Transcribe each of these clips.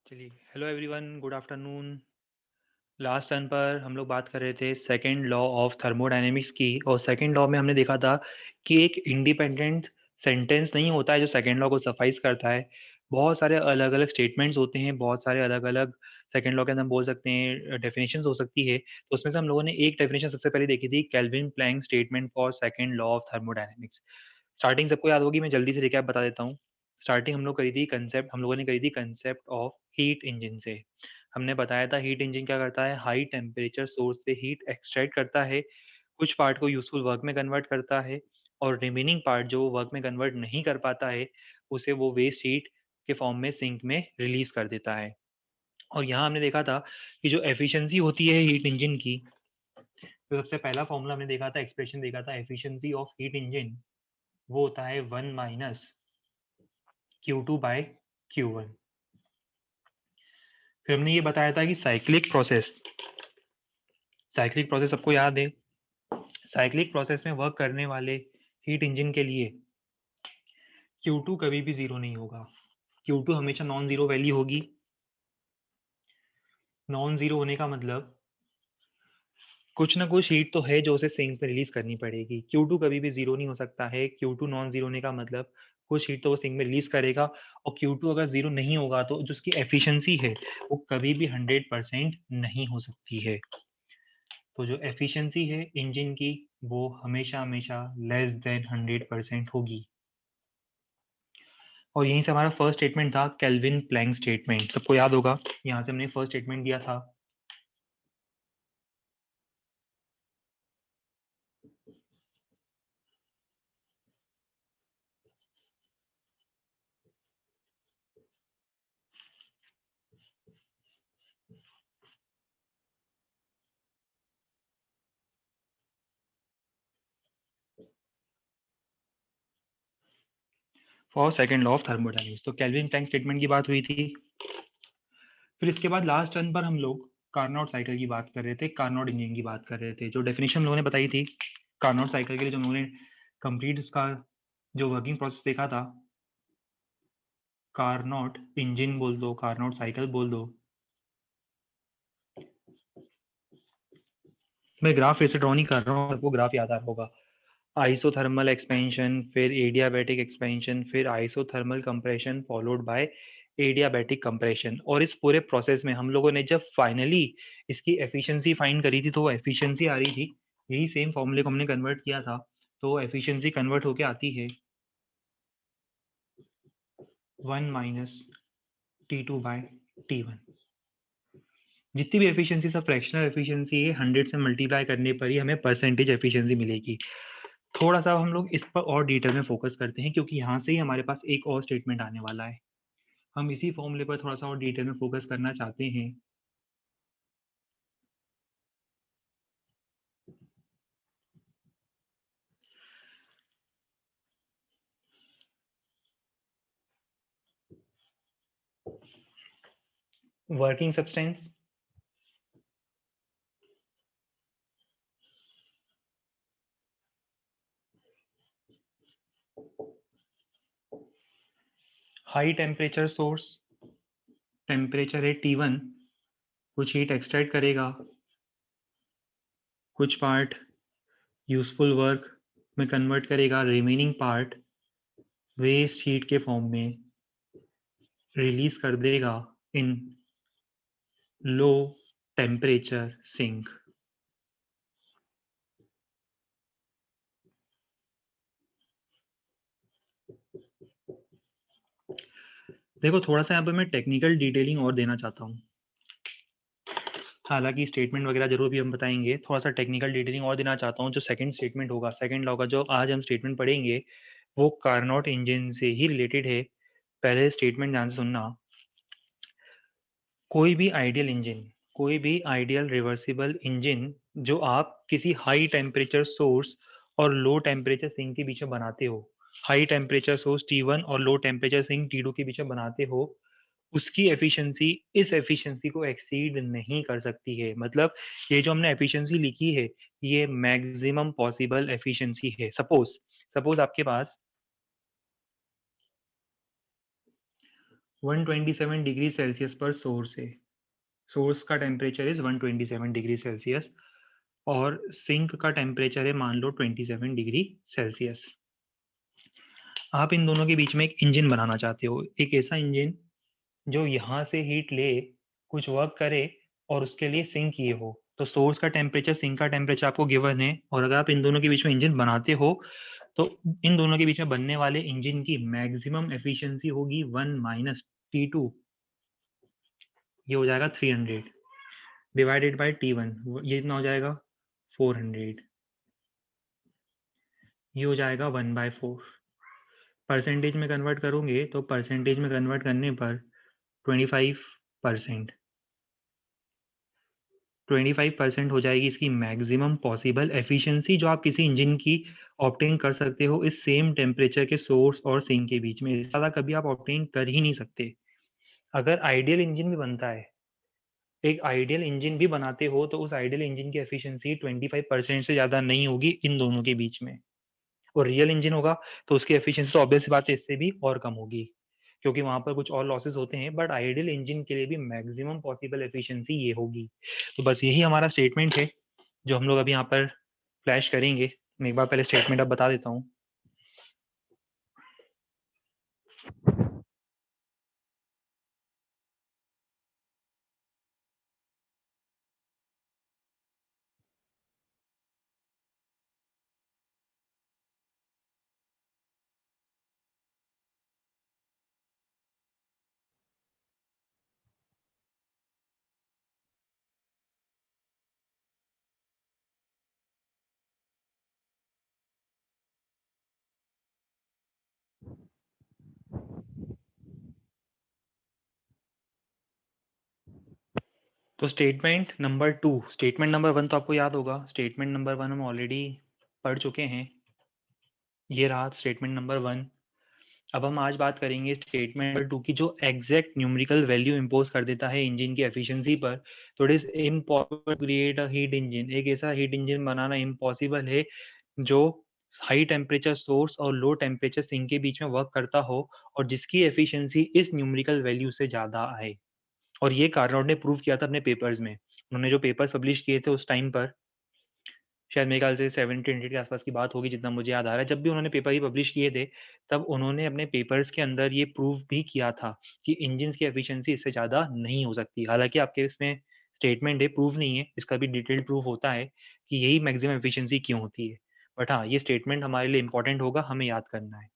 चलिए, hello everyone, good afternoon. Last turn पर हम लोग बात कर रहे थे सेकंड लॉ ऑफ थर्मोडायनेमिक्स की, और सेकंड लॉ में हमने देखा था कि एक इंडिपेंडेंट सेंटेंस नहीं होता है जो सेकंड लॉ को सफाइस करता है। बहुत सारे अलग अलग स्टेटमेंट्स होते हैं, बहुत सारे अलग अलग सेकंड लॉ के अंदर हम बोल सकते हैं डेफिनेशंस हो सकती है। तो उसमें से हम लोगों ने एक डेफिनेशन सबसे पहले देखी थी, Kelvin Planck statement for second law of thermodynamics. Starting सबको याद होगी, मैं जल्दी से रिकैप बता देता हूँ। स्टार्टिंग हम लोगों ने करी थी कंसेप्ट ऑफ हीट इंजन से। हमने बताया था हीट इंजन क्या करता है, हाई टेम्परेचर सोर्स से हीट एक्सट्रैक्ट करता है, कुछ पार्ट को यूजफुल वर्क में कन्वर्ट करता है, और रिमेनिंग पार्ट जो वर्क में कन्वर्ट नहीं कर पाता है उसे वो वेस्ट हीट के फॉर्म में सिंक में रिलीज कर देता है। और यहाँ हमने देखा था कि जो एफिशिएंसी होती है हीट इंजन की, तो सबसे पहला फॉर्मूला हमने देखा था, एक्सप्रेशन देखा था एफिशिएंसी ऑफ हीट इंजन, वो होता है 1 माइनस Q2 बाय Q1। फिर हमने ये बताया था कि साइक्लिक प्रोसेस सबको याद है। साइक्लिक प्रोसेस में वर्क करने वाले हीट इंजन के लिए Q2 कभी भी जीरो नहीं होगा। Q2 हमेशा नॉन जीरो वैल्यू होगी। नॉन जीरो होने का मतलब कुछ ना कुछ हीट तो है जो उसे सिंक में रिलीज करनी पड़ेगी। Q2 कभी भी जीरो नहीं हो सकता है। Q2 नॉन जीरो होने का मतलब कुछ हीट तो वो सिंक में रिलीज करेगा, और Q2 अगर जीरो नहीं होगा तो जो उसकी एफिशिएंसी है वो कभी भी 100% नहीं हो सकती है। तो जो एफिशिएंसी है इंजन की वो हमेशा हमेशा लेस देन 100% होगी। और यहीं से हमारा फर्स्ट स्टेटमेंट था केल्विन प्लैंक स्टेटमेंट, सबको याद होगा। यहाँ से हमने फर्स्ट स्टेटमेंट दिया था। For second law of thermodynamics, तो केल्विन प्लैंक स्टेटमेंट की बात हुई थी। फिर इसके बाद लास्ट टर्न पर हम लोग कार्नोट साइकिल की बात कर रहे थे, कार्नोट इंजन की बात कर रहे थे। जो डेफिनेशन हम लोगों ने बताई थी कार्नोट साइकिल के लिए, जो हम लोगों ने कंप्लीट उसका जो वर्किंग प्रोसेस देखा था, कार्नोट इंजन बोल दो, कार्नोट साइकिल बोल दो। मैं ग्राफ फिर से ड्रॉ नहीं कर रहा हूँ, आपको ग्राफ याद आ रहा होगा। आइसोथर्मल एक्सपेंशन, फिर एडियाबैटिक एक्सपेंशन, फिर isothermal compression followed by adiabatic compression. और इस पूरे प्रोसेस में हम लोगों ने जब फाइनली इसकी एफिशिएंसी फाइंड करी थी तो वो एफिशिएंसी आ रही थी, यही सेम फॉर्मूले को हमने कन्वर्ट किया था, तो एफिशिएंसी कन्वर्ट होके आती है 1 माइनस T2 बाय T1। जितनी भी एफिशिएंसी सब फ्रैक्शनल एफिशिएंसी है, 100 से मल्टीप्लाई करने पर ही हमें परसेंटेज एफिशिएंसी मिलेगी। थोड़ा सा हम लोग इस पर और डिटेल में फोकस करते हैं, क्योंकि यहाँ से ही हमारे पास एक और स्टेटमेंट आने वाला है। हम इसी फॉर्मूले पर थोड़ा सा और डिटेल में फोकस करना चाहते हैं। Working substance, high temperature source, temperature है T1, कुछ हीट एक्सट्रैक्ट करेगा, कुछ पार्ट यूजफुल वर्क में कन्वर्ट करेगा, रिमेनिंग पार्ट वेस्ट हीट के फॉर्म में रिलीज कर देगा इन लो टेम्परेचर सिंक। देखो, थोड़ा सा यहाँ पे मैं टेक्निकल डिटेलिंग और देना चाहता हूँ। हालांकि स्टेटमेंट वगैरह जरूर भी हम बताएंगे, थोड़ा सा टेक्निकल डिटेलिंग और देना चाहता हूँ। जो सेकंड स्टेटमेंट होगा, सेकंड लॉ का जो आज हम स्टेटमेंट पढ़ेंगे, वो कार्नोट इंजन से ही रिलेटेड है। पहले स्टेटमेंट ध्यान से सुनना। कोई भी आइडियल इंजन, कोई भी आइडियल रिवर्सिबल इंजन जो आप किसी हाई टेम्परेचर सोर्स और लो टेम्परेचर सिंक के बीच में बनाते हो, हाई टेम्परेचर सोर्स T1 और लो टेम्परेचर सिंक T2 के बीच में बनाते हो, उसकी एफिशिएंसी इस एफिशिएंसी को एक्सीड नहीं कर सकती है। मतलब ये जो हमने एफिशिएंसी लिखी है, ये मैक्सिमम पॉसिबल एफिशिएंसी है। सपोज सपोज आपके पास 127 डिग्री सेल्सियस पर सोर्स है, सोर्स का टेम्परेचर इज 127 डिग्री सेल्सियस और सिंक का टेम्परेचर है मान लो 27 डिग्री सेल्सियस। आप इन दोनों के बीच में एक इंजन बनाना चाहते हो, एक ऐसा इंजन जो यहाँ से हीट ले, कुछ वर्क करे और उसके लिए सिंक ये हो। तो सोर्स का टेम्परेचर, सिंक का टेम्परेचर आपको गिवन है, और अगर आप इन दोनों के बीच में इंजन बनाते हो तो इन दोनों के बीच में बनने वाले इंजन की मैक्सिमम एफिशिएंसी होगी 1 माइनस T2, ये हो जाएगा 300 डिवाइडेड बाय T1, ये इतना हो जाएगा 400, ये हो जाएगा 1/4। परसेंटेज में कन्वर्ट करोगे तो परसेंटेज में कन्वर्ट करने पर 25%, 25% हो जाएगी इसकी मैक्सिमम पॉसिबल एफिशिएंसी जो आप किसी इंजन की ऑब्टेन कर सकते हो इस सेम टेम्परेचर के सोर्स और सिंक के बीच में। इससे ज़्यादा कभी आप ऑब्टेन कर ही नहीं सकते। अगर आइडियल इंजन भी बनता है, एक आइडियल इंजन भी बनाते हो तो उस आइडियल इंजन की एफिशिएंसी 25% से ज़्यादा नहीं होगी इन दोनों के बीच में। और रियल इंजन होगा तो उसकी एफिशिएंसी तो ऑब्वियस सी बात है इससे भी और कम होगी, क्योंकि वहाँ पर कुछ और लॉसेस होते हैं, बट आइडियल इंजन के लिए भी मैक्सिमम पॉसिबल एफिशिएंसी ये होगी। तो बस यही हमारा स्टेटमेंट है जो हम लोग अभी यहाँ पर फ्लैश करेंगे। मैं एक बार पहले स्टेटमेंट अब बता देता हूँ। तो स्टेटमेंट नंबर 2, स्टेटमेंट नंबर 1 तो आपको याद होगा, स्टेटमेंट नंबर 1 हम ऑलरेडी पढ़ चुके हैं, ये रहा स्टेटमेंट नंबर 1। अब हम आज बात करेंगे स्टेटमेंट नंबर 2 की, जो एग्जैक्ट न्यूमेरिकल वैल्यू इम्पोज कर देता है इंजन की एफिशिएंसी पर। तो it is impossible to create a heat engine, एक ऐसा हीट इंजन बनाना इम्पॉसिबल है जो हाई टेम्परेचर सोर्स और लो टेम्परेचर सिंक के बीच में वर्क करता हो और जिसकी एफिशिएंसी इस न्यूमेरिकल वैल्यू से ज़्यादा आए। और ये कार्नोट ने प्रूव किया था अपने पेपर्स में। उन्होंने जो पेपर्स पब्लिश किए थे उस टाइम पर, शायद मेरे ख्याल से 1700 के आसपास की बात होगी जितना मुझे याद आ रहा है, जब भी उन्होंने पेपर ही पब्लिश किए थे तब उन्होंने अपने पेपर्स के अंदर ये प्रूव भी किया था कि इंजन की एफिशिएंसी इससे ज़्यादा नहीं हो सकती। हालांकि आपके इसमें स्टेटमेंट है, प्रूव नहीं है, इसका भी डिटेल्ड प्रूफ होता है कि यही मैक्सिमम एफिशिएंसी क्यों होती है। बट हाँ, ये स्टेटमेंट हमारे लिए इंपॉर्टेंट होगा, हमें याद करना है।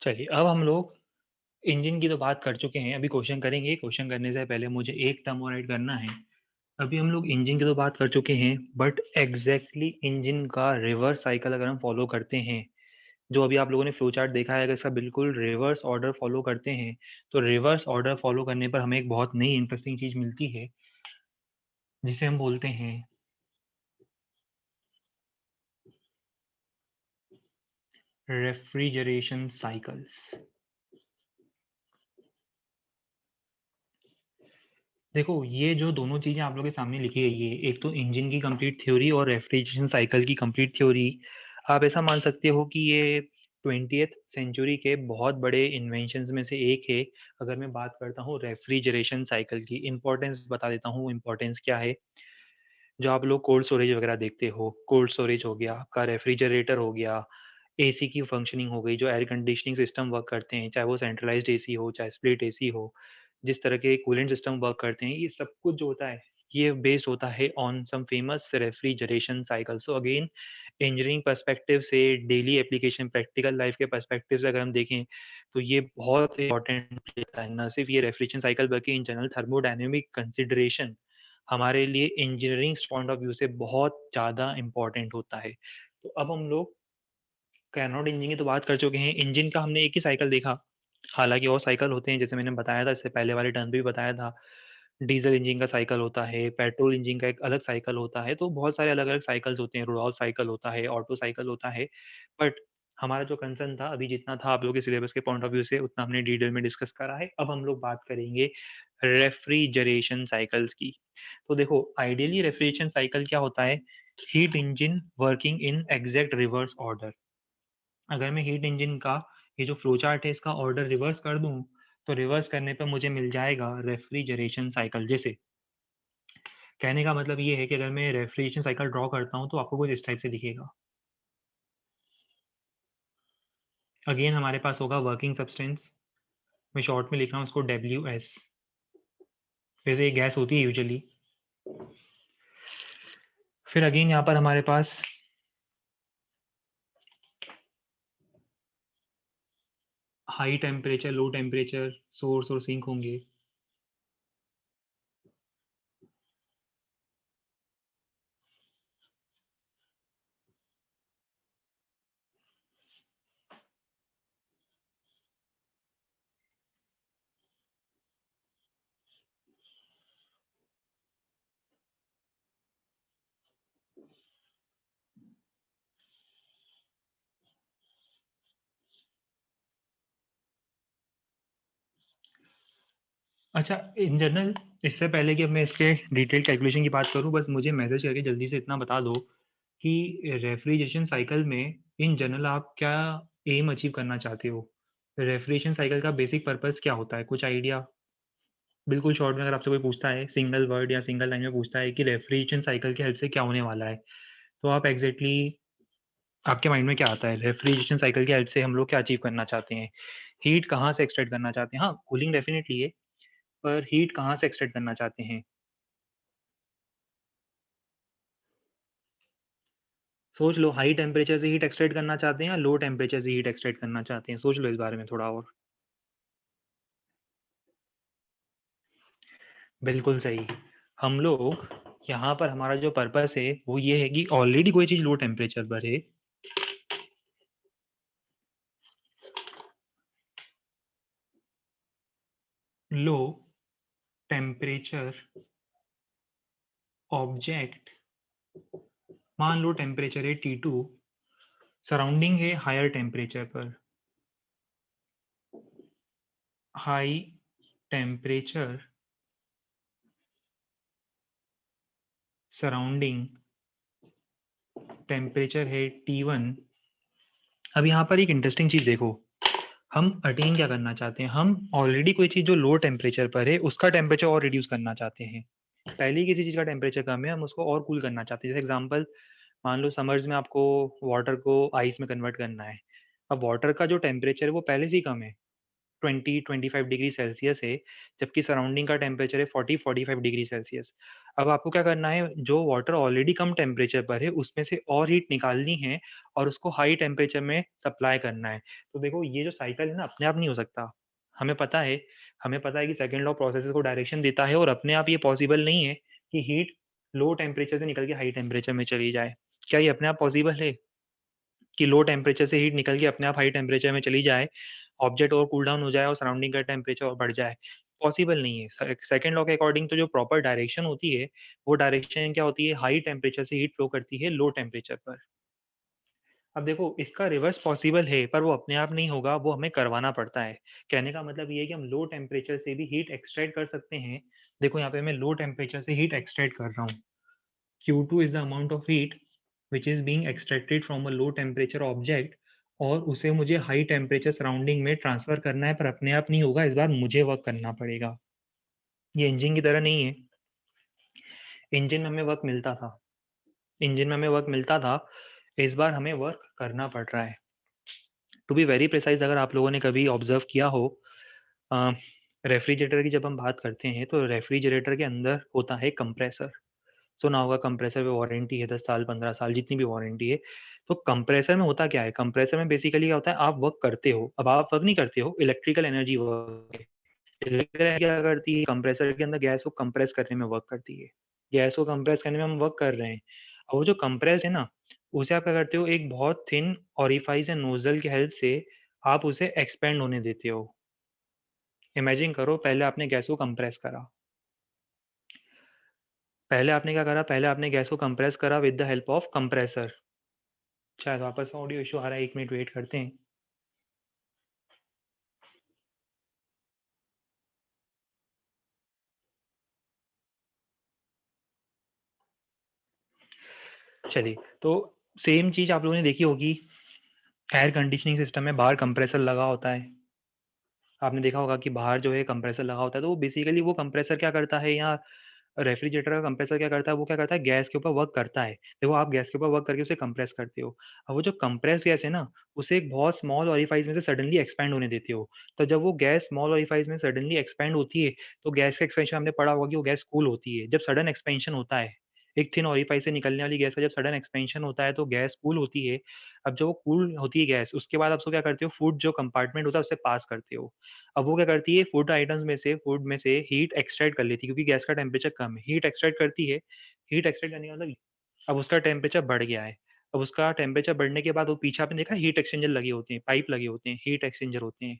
चलिए, अब हम लोग इंजन की तो बात कर चुके हैं, अभी क्वेश्चन करेंगे। क्वेश्चन करने से पहले मुझे एक टर्म और ऐड करना है। अभी हम लोग इंजन की तो बात कर चुके हैं, बट एग्जैक्टली इंजन का रिवर्स साइकिल अगर हम फॉलो करते हैं, जो अभी आप लोगों ने फ्लो चार्ट देखा है, अगर इसका बिल्कुल रिवर्स ऑर्डर फॉलो करते हैं, तो रिवर्स ऑर्डर फॉलो करने पर हमें एक बहुत नई इंटरेस्टिंग चीज मिलती है, जिसे हम बोलते हैं रेफ्रिजरेशन साइकिल्स। देखो, ये जो दोनों चीजें आप लोगों के सामने लिखी गई है, एक तो इंजन की कंप्लीट थ्योरी और रेफ्रिजरेशन साइकिल की कंप्लीट थ्योरी, आप ऐसा मान सकते हो कि ये 20th सेंचुरी के बहुत बड़े इन्वेंशंस में से एक है। अगर मैं बात करता हूँ रेफ्रिजरेशन साइकिल की, इंपॉर्टेंस बता देता हूँ, इंपॉर्टेंस क्या है। जो आप लोग कोल्ड स्टोरेज वगैरह देखते हो, कोल्ड स्टोरेज हो गया, आपका रेफ्रिजरेटर हो गया, एसी की फंक्शनिंग हो गई, जो एयर कंडीशनिंग सिस्टम वर्क करते हैं, चाहे वो सेंट्रलाइज्ड एसी हो, चाहे स्प्लिट एसी हो, जिस तरह के कूलेंट सिस्टम वर्क करते हैं, ये सब कुछ जो होता है, ये बेस्ड होता है on some famous refrigeration cycle. So again, engineering perspective से, डेली एप्लीकेशन, प्रैक्टिकल लाइफ के पर्सपेक्टिव से अगर हम देखें, तो ये बहुत इंपॉर्टेंट रहता है। न सिर्फ ये रेफ्रिजरेशन साइकिल, बल्कि इन जनरल थर्मोडायनेमिक कंसिडरेशन हमारे लिए इंजीनियरिंग पॉइंट ऑफ व्यू से बहुत ज़्यादा इम्पोर्टेंट होता है। तो अब हम लोग कैनोड इंजन की तो बात कर चुके हैं। इंजन का हमने एक ही साइकिल देखा, हालांकि और साइकिल होते हैं, जैसे मैंने बताया था, इससे पहले वाले टर्न पे भी बताया था। डीजल इंजन का साइकिल होता है, पेट्रोल इंजन का एक अलग साइकिल होता है, तो बहुत सारे अलग अलग साइकिल्स होते हैं। रुडोल्फ साइकिल होता है, ऑटो साइकिल होता है। बट हमारा जो कंसर्न था, अभी जितना था आप लोगों के सिलेबस के पॉइंट ऑफ व्यू से, उतना हमने डिटेल में डिस्कस करा है। अब हम लोग बात करेंगे रेफ्रिजरेशन साइकिल्स की। तो देखो, आइडियली रेफ्रिजरेशन साइकिल क्या होता है? Heat engine working in exact reverse order. अगर मैं हीट इंजन का ये जो फ्लो चार्ट है, इसका ऑर्डर रिवर्स कर दूं, तो रिवर्स करने पर मुझे मिल जाएगा रेफ्रिजरेशन साइकिल। जैसे कहने का मतलब ये है कि अगर मैं रेफ्रिजरेशन साइकिल ड्रॉ करता हूँ, तो आपको कुछ इस टाइप से दिखेगा। अगेन हमारे पास होगा वर्किंग सब्सटेंस, मैं शॉर्ट में लिख रहा हूँ उसको WS। वैसे ये गैस होती है यूजुअली। फिर अगेन यहाँ पर हमारे पास high temperature, low temperature, source और सिंक होंगे। अच्छा, इन जनरल, इससे पहले कि अब मैं इसके डिटेल कैलकुलेशन की बात करूं, बस मुझे मैसेज करके जल्दी से इतना बता दो कि रेफ्रिजरेशन साइकिल में इन जनरल आप क्या एम अचीव करना चाहते हो? रेफ्रिजरेशन साइकिल का बेसिक पर्पस क्या होता है, कुछ आइडिया? बिल्कुल शॉर्ट में अगर आपसे कोई पूछता है, सिंगल वर्ड या सिंगल लाइन में पूछता है कि रेफ्रिजरेशन साइकिल की हेल्प से क्या होने वाला है, तो आप एग्जैक्टली आपके माइंड में क्या आता है? रेफ्रिजरेशन साइकिल की हेल्प से हम लोग क्या अचीव करना चाहते हैं? हीट कहाँ से एक्सट्रैक्ट करना चाहते हैं? हाँ, कूलिंग डेफिनेटली है, पर हीट कहाँ से एक्सट्रैक्ट करना चाहते हैं? सोच लो, हाई टेम्परेचर से हीट एक्सट्रैक्ट करना चाहते हैं या लो टेम्परेचर से हीट एक्सट्रैक्ट करना चाहते हैं? सोच लो इस बारे में थोड़ा और। बिल्कुल सही। हम लोग यहाँ पर, हमारा जो पर्पस है वो ये है कि ऑलरेडी कोई चीज़ लो टेम्परेचर पर है, लो टेम्परेचर ऑब्जेक्ट, मान लो टेम्परेचर है T2, सराउंडिंग है हायर टेम्परेचर पर। हाई टेम्परेचर सराउंडिंग टेम्परेचर है T1। अब यहाँ पर एक इंटरेस्टिंग चीज़ देखो, हम अटेन क्या करना चाहते हैं? हम ऑलरेडी कोई चीज़ जो लो टेम्परेचर पर है, उसका टेम्परेचर और रिड्यूस करना चाहते हैं। पहले ही किसी चीज़ का टेम्परेचर कम है, हम उसको और कूल करना चाहते हैं। जैसे एग्जांपल, मान लो समर्स में आपको वाटर को आइस में कन्वर्ट करना है। अब वाटर का जो टेम्परेचर है वो पहले से ही कम है, 20-25 डिग्री सेल्सियस है, जबकि सराउंडिंग का टेम्परेचर है 40-45 डिग्री सेल्सियस। अब आपको क्या करना है, जो वाटर ऑलरेडी कम टेम्परेचर पर है उसमें से और हीट निकालनी है और उसको हाई टेम्परेचर में सप्लाई करना है। तो देखो ये जो साइकिल है ना अपने आप नहीं हो सकता। हमें पता है हमें पता है कि सेकेंड लॉ प्रोसेस को डायरेक्शन देता है और अपने आप ये पॉसिबल नहीं है कि हीट लो टेम्परेचर से निकल के हाई टेम्परेचर में चली जाए। क्या ये अपने आप पॉसिबल है कि लो टेम्परेचर से हीट निकल के अपने आप हाई टेम्परेचर में चली जाए, ऑब्जेक्ट और कूल डाउन हो जाए और सराउंडिंग का टेम्परेचर और बढ़ जाए? पॉसिबल नहीं है। सेकंड लॉ के अकॉर्डिंग तो जो प्रॉपर डायरेक्शन होती है, वो डायरेक्शन क्या होती है, हाई टेम्परेचर से हीट फ्लो करती है लो टेम्परेचर पर। अब देखो इसका रिवर्स पॉसिबल है पर वो अपने आप नहीं होगा, वो हमें करवाना पड़ता है। कहने का मतलब ये है कि हम लो टेम्परेचर से भी हीट एक्सट्रैक्ट कर सकते हैं। देखो यहाँ पे मैं लो टेम्परेचर से हीट एक्सट्रैक्ट कर रहा हूँ। Q2 is the amount of heat which is being extracted from a low temperature object और उसे मुझे हाई टेम्परेचर सराउंडिंग में ट्रांसफर करना है, पर अपने आप नहीं होगा, इस बार मुझे वर्क करना पड़ेगा। ये इंजन की तरह नहीं है। इंजन में हमें वर्क मिलता था, इस बार हमें वर्क करना पड़ रहा है। टू बी वेरी प्रिसाइज, अगर आप लोगों ने कभी ऑब्जर्व किया हो, रेफ्रिजरेटर की जब हम बात करते हैं तो रेफ्रिजरेटर के अंदर होता है कंप्रेसर। सुना होगा कंप्रेसर पे वारंटी है 10 साल 15 साल जितनी भी वारंटी है। तो कंप्रेसर में होता क्या है, कंप्रेसर में बेसिकली क्या होता है, आप वर्क करते हो, अब आप वर्क नहीं करते हो, इलेक्ट्रिकल एनर्जी वर्क है। इलेक्ट्रिकल एनर्जी क्या करती है, कंप्रेसर के अंदर गैस को कंप्रेस करने में वर्क करती है। गैस को कंप्रेस करने में हम वर्क कर रहे हैं। और वो जो कंप्रेस है ना, उसे आप क्या करते हो, एक बहुत थिन ऑरिफाइस या नोजल की हेल्प से आप उसे एक्सपेंड होने देते हो। इमेजिन करो, पहले आपने गैस को कंप्रेस करा, पहले आपने क्या करा, पहले आपने गैस को कंप्रेस करा with the help of compressor. शायद वापस ऑडियो इशू आ रहा है, 1 मिनट वेट करते हैं। चलिए, तो सेम चीज आप लोगों ने देखी होगी, एयर कंडीशनिंग सिस्टम में बाहर कंप्रेसर लगा होता है। आपने देखा होगा कि बाहर जो है कंप्रेसर लगा होता है, तो वो बेसिकली वो कंप्रेसर क्या करता है, या रेफ्रिजरेटर का कंप्रेसर क्या करता है, वो क्या करता है, गैस के ऊपर वर्क करता है। देखो आप गैस के ऊपर वर्क करके उसे कंप्रेस करते हो। अब वो जो कंप्रेस गैस है ना, उसे एक बहुत स्मॉल ऑरिफाइस में से सडनली एक्सपैंड होने देते हो। तो जब वो गैस स्मॉल ऑरिफाइस में सडनली एक्सपैंड होती है, तो गैस का एक्सपेंशन हमने पढ़ा होगा कि वो गैस कूल होती है। जब सडन एक्सपेंशन होता है, एक थिन ऑरिफाइस से निकलने वाली गैस का जब सडन एक्सपेंशन होता है तो गैस कूल होती है। अब जब वो कूल होती है गैस, उसके बाद आप उसको क्या करते हो, फूड जो कंपार्टमेंट होता है उससे पास करते हो। अब वो क्या करती है, फूड में से हीट एक्सट्रैक्ट कर लेती है, क्योंकि गैस का टेम्परेचर कम है, हीट एक्सट्रैक्ट करती है। हीट एक्सट्रैक्ट करने का मतलब अब उसका टेम्परेचर बढ़ गया है। अब उसका टेम्परेचर बढ़ने के बाद वो पीछे आपने देखा हीट एक्सचेंजर लगे होते हैं, पाइप लगे होते हैं, हीट एक्सचेंजर होते हैं,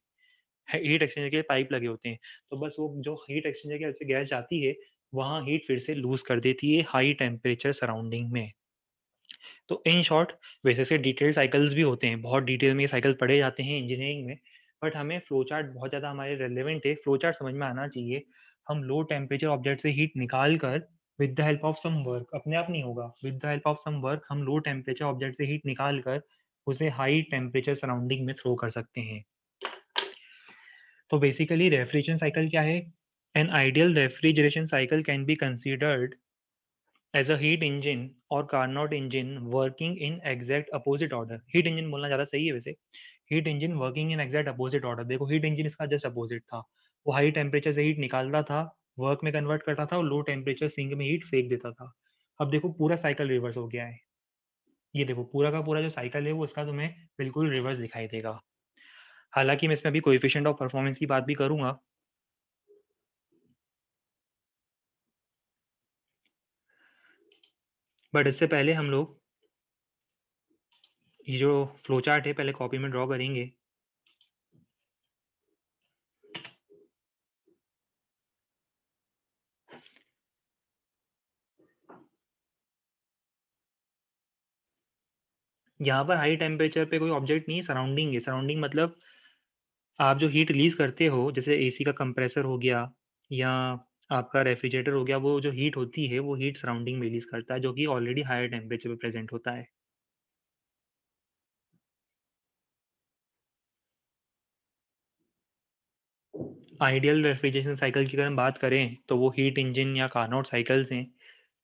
हीट एक्सचेंजर के पाइप लगे होते हैं। तो बस वो जो हीट एक्सचेंजर के से गैस जाती है, वहाँ हीट फिर से लूज कर देती है हाई टेम्परेचर सराउंडिंग में। तो इन शॉर्ट, वैसे से डिटेल्ड साइकिल्स भी होते हैं, बहुत डिटेल में ये साइकिल पढ़े जाते हैं इंजीनियरिंग में। बट हमें फ्लो चार्ट बहुत ज़्यादा हमारे रेलेवेंट है, फ्लो चार्ट समझ में आना चाहिए। हम लो टेम्परेचर ऑब्जेक्ट से हीट निकाल कर with the help of some work, अपने आप नहीं होगा, with the help of some work हम लो टेम्परेचर ऑब्जेक्ट से हीट निकाल कर उसे हाई टेम्परेचर सराउंडिंग में थ्रो कर सकते हैं। तो बेसिकली रेफ्रिजरेशन साइकिल क्या है, an ideal refrigeration cycle can be considered as a heat engine और Carnot engine working in exact opposite order. Heat engine बोलना ज़्यादा सही है वैसे, heat engine working in exact opposite order. देखो हीट इंजन इसका जस्ट अपोजिट था, वो हाई टेम्परेचर से हीट निकालता था, वर्क में कन्वर्ट करता था और लो टेम्परेचर सिंक में हीट फेंक देता था। अब देखो पूरा साइकिल रिवर्स हो गया है। ये देखो पूरा का पूरा जो साइकिल है वो इसका तुम्हें बिल्कुल रिवर्स दिखाई देगा। हालांकि मैं इसमें अभी कोएफिशिएंट ऑफ परफॉर्मेंस की बात भी करूंगा। बट इससे पहले हम लोग ये जो फ्लो चार्ट है पहले कॉपी में ड्रॉ करेंगे। यहाँ पर हाई टेम्परेचर पे कोई ऑब्जेक्ट नहीं है, सराउंडिंग है। सराउंडिंग मतलब आप जो हीट रिलीज करते हो, जैसे एसी का कंप्रेसर हो गया या आपका रेफ्रिजरेटर हो गया, वो जो हीट होती है वो हीट सराउंडिंग में रिलीज करता है, जो कि ऑलरेडी हायर टेम्परेचर पे प्रेजेंट होता है। आइडियल रेफ्रिजरेशन साइकिल की अगर हम बात करें तो वो हीट इंजन या कार्नोट साइकिल्स हैं,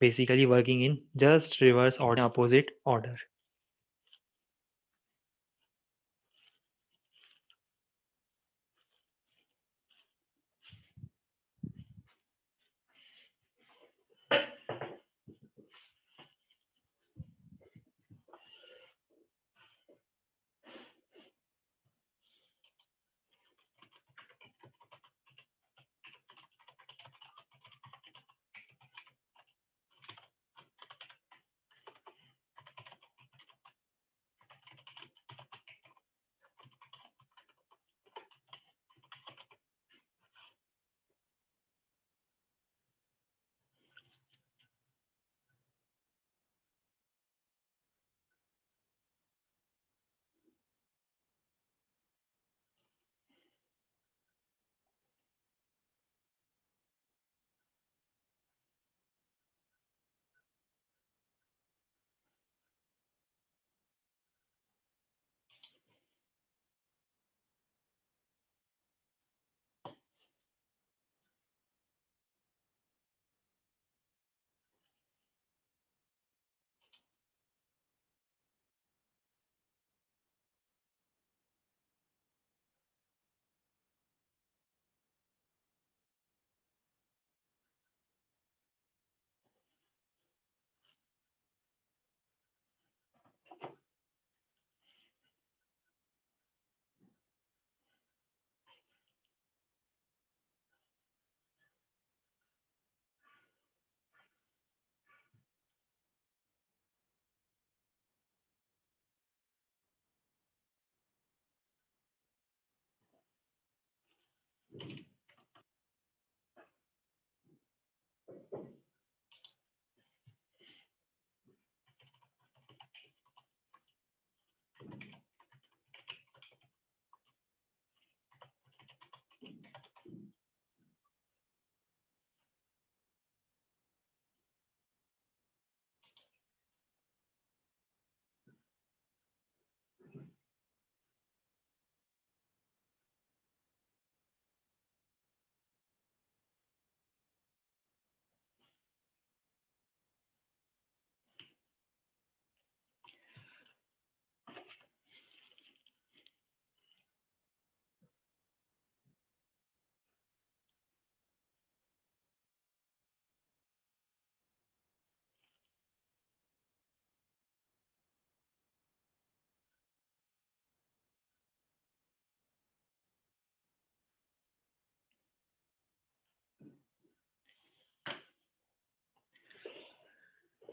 basically working in just reverse order, opposite order.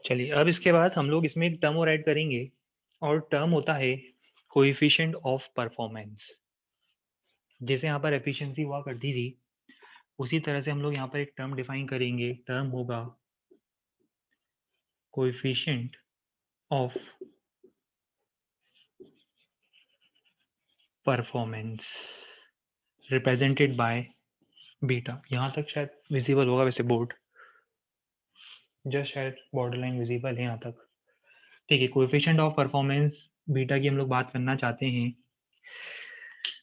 चलिए अब इसके बाद हम लोग इसमें एक टर्म और ऐड करेंगे और टर्म होता है कोएफिशिएंट ऑफ परफॉर्मेंस। जैसे यहाँ पर एफिशिएंसी हुआ करती थी उसी तरह से हम लोग यहाँ पर एक टर्म डिफाइन करेंगे। टर्म होगा coefficient of performance represented by beta. यहाँ तक शायद विजिबल होगा वैसे बोर्ड, जस्ट शायद बॉर्डर लाइन विजिबल है यहाँ तक। ठीक है, कोएफिशिएंट ऑफ परफॉर्मेंस बीटा की हम लोग बात करना चाहते हैं।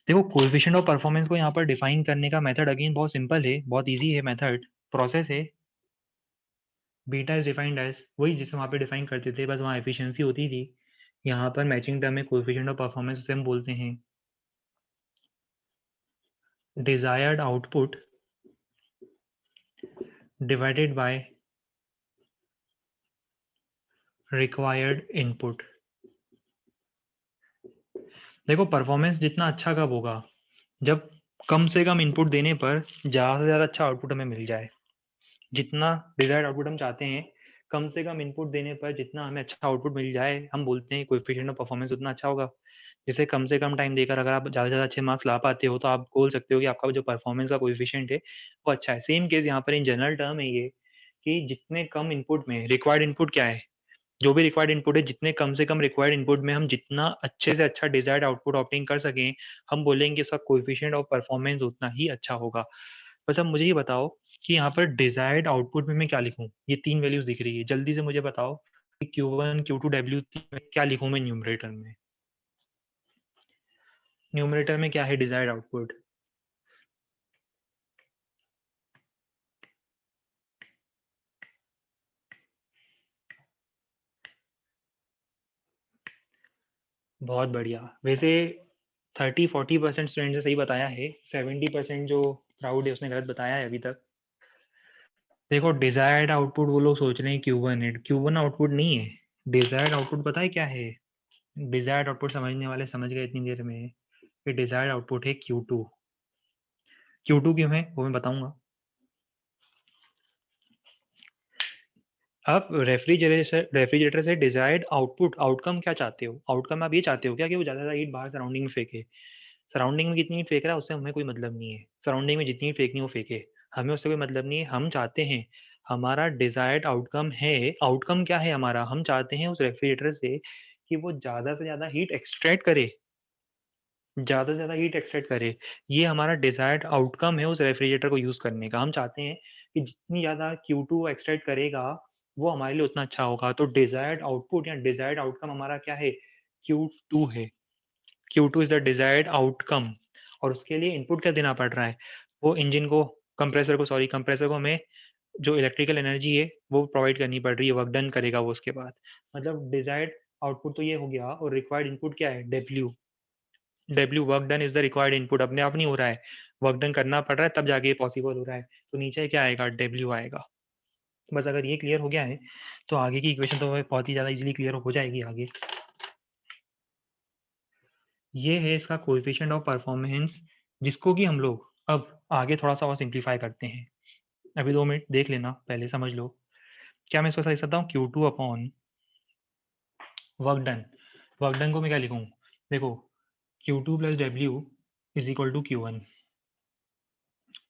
देखो कोएफिशिएंट ऑफ परफॉर्मेंस को यहाँ पर डिफाइन करने का मेथड अगेन बहुत सिंपल है, बहुत इजी है मेथड, प्रोसेस है। बीटा इज डिफाइंड एज वही जिसे वहाँ पे डिफाइन करते थे, बस वहाँ एफिशिएंसी होती थी। यहाँ पर मैचिंग टर्म में कोएफिशिएंट ऑफ परफॉर्मेंस उसे हम बोलते हैं desired output divided by required input. देखो परफॉर्मेंस जितना अच्छा कब होगा, जब कम से कम इनपुट देने पर ज़्यादा से ज़्यादा अच्छा आउटपुट हमें मिल जाए। जितना डिजायर्ड आउटपुट हम चाहते हैं, कम से कम इनपुट देने पर जितना हमें अच्छा आउटपुट मिल जाए, हम बोलते हैं कोएफिशिएंट ऑफ परफॉर्मेंस उतना अच्छा होगा। जैसे कम से कम टाइम देकर अगर आप ज़्यादा से ज़्यादा अच्छे मार्क्स ला पाते हो तो आप बोल सकते हो कि आपका जो परफॉर्मेंस का कोएफिशिएंट है वो अच्छा है। सेम केस यहाँ पर इन जनरल टर्म है ये कि जितने कम इनपुट में रिक्वायर्ड इनपुट क्या है, जो भी रिक्वायर्ड इनपुट है, जितने कम से कम रिक्वायर्ड इनपुट में हम जितना अच्छे से अच्छा डिजायर्ड आउटपुट ऑप्टिंग कर सकें, हम बोलेंगे इसका कोएफिशिएंट ऑफ परफॉर्मेंस उतना ही अच्छा होगा। बस अब मुझे ये बताओ कि यहाँ पर डिजायर्ड आउटपुट में मैं क्या लिखूं। ये तीन वैल्यूज दिख रही है, जल्दी से मुझे बताओ कि Q1 Q2 W3 में क्या लिखूं मैं न्यूमरेटर में। न्यूमरेटर में क्या है डिजायर्ड आउटपुट? बहुत बढ़िया। वैसे 30-40% स्टूडेंट ने सही बताया है, 70% जो क्राउड है उसने गलत बताया है अभी तक। देखो डिजायर्ड आउटपुट वो लोग सोच रहे हैं Q1 है, Q1 आउटपुट नहीं है। डिजायर्ड आउटपुट पता है क्या है? डिजायर्ड आउटपुट समझने वाले समझ गए इतनी देर में कि डिजायर्ड आउटपुट है Q2। Q2 क्यों है वो मैं बताऊंगा। आप रेफ्रिजरेटर से डिजायर्ड आउटपुट आउटकम क्या चाहते हो? आउटकम आप ये चाहते हो क्या कि वो ज़्यादा हीट बाहर सराउंडिंग में फेंके? सराउंडिंग में कितनी हीट फेंक रहा है उससे हमें कोई मतलब नहीं है। सराउंडिंग में जितनी हीट फेंकनी है वो फेंके, हमें उससे कोई मतलब नहीं है। हम चाहते हैं हमारा डिजायर्ड आउटकम है, आउटकम क्या है हमारा, हम चाहते हैं उस रेफ्रिजरेटर से कि वो ज़्यादा से ज़्यादा हीट एक्सट्रैक्ट करे, ज़्यादा से ज़्यादा हीट एक्सट्रैक्ट करे। ये हमारा डिजायर्ड आउटकम है उस रेफ्रिजरेटर को यूज़ करने का। हम चाहते हैं कि जितनी ज़्यादा Q2 एक्सट्रैक्ट करेगा वो हमारे लिए उतना अच्छा होगा। तो डिजायर्ड आउटपुट या डिजायर्ड आउटकम हमारा क्या है? Q2 है। Q2 is the desired outcome. और उसके लिए इनपुट क्या देना पड़ रहा है? वो इंजन को, कंप्रेसर को हमें जो इलेक्ट्रिकल एनर्जी है वो प्रोवाइड करनी पड़ रही है, वर्क डन करेगा वो उसके बाद। मतलब डिजायर्ड आउटपुट तो ये हो गया, और रिक्वायर्ड इनपुट क्या है? W work done is the required input. अपने आप नहीं हो रहा है, वर्क डन करना पड़ रहा है तब जाके पॉसिबल हो रहा है। तो नीचे क्या आएगा? डब्ल्यू आएगा। बस अगर ये क्लियर हो गया है तो आगे की इक्वेशन तो बहुत ही ज़्यादा इजीली क्लियर हो जाएगी आगे। ये है इसका कोएफिशिएंट ऑफ परफॉर्मेंस, जिसको कि हम लोग अब आगे थोड़ा सा और सिंप्लीफाई करते हैं। अभी 2 मिनट देख लेना, पहले समझ लो। क्या मैं इसको सही सकता हूँ? Q2 upon work done. Work done को मैं क्या लिखूँ? देखो Q2 plus W is equal to Q1,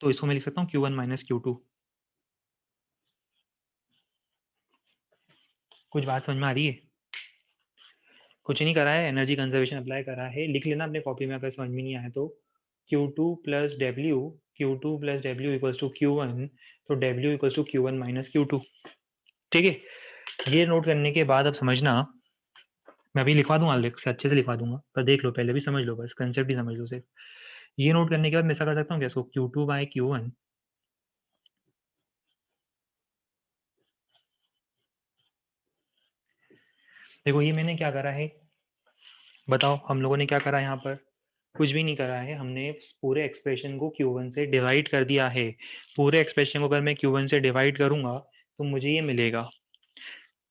तो इसको मैं लिख सकता हूँ Q1 माइनस Q2। कुछ बात समझ में आ रही है? कुछ नहीं करा है, एनर्जी कंजर्वेशन अप्लाई करा है। लिख लेना अपने कॉपी में अगर समझ में नहीं आए तो। Q2 plus W equals to Q1, तो W equals to Q1 minus Q2। ठीक है, ये नोट करने के बाद अब समझना, मैं अभी लिखवा दूंगा, से अच्छे से लिखवा दूंगा, पर देख लो पहले भी समझ लो, बस कंसेप्ट भी समझ लो सिर्फ। ये नोट करने के बाद मैं ऐसा कर सकता हूँ क्या इसको? Q2 by Q1। देखो ये मैंने क्या करा है, बताओ हम लोगों ने क्या करा है यहाँ पर? कुछ भी नहीं करा है, हमने पूरे एक्सप्रेशन को Q1 से डिवाइड कर दिया है। पूरे एक्सप्रेशन को अगर मैं Q1 से डिवाइड करूंगा तो मुझे ये मिलेगा।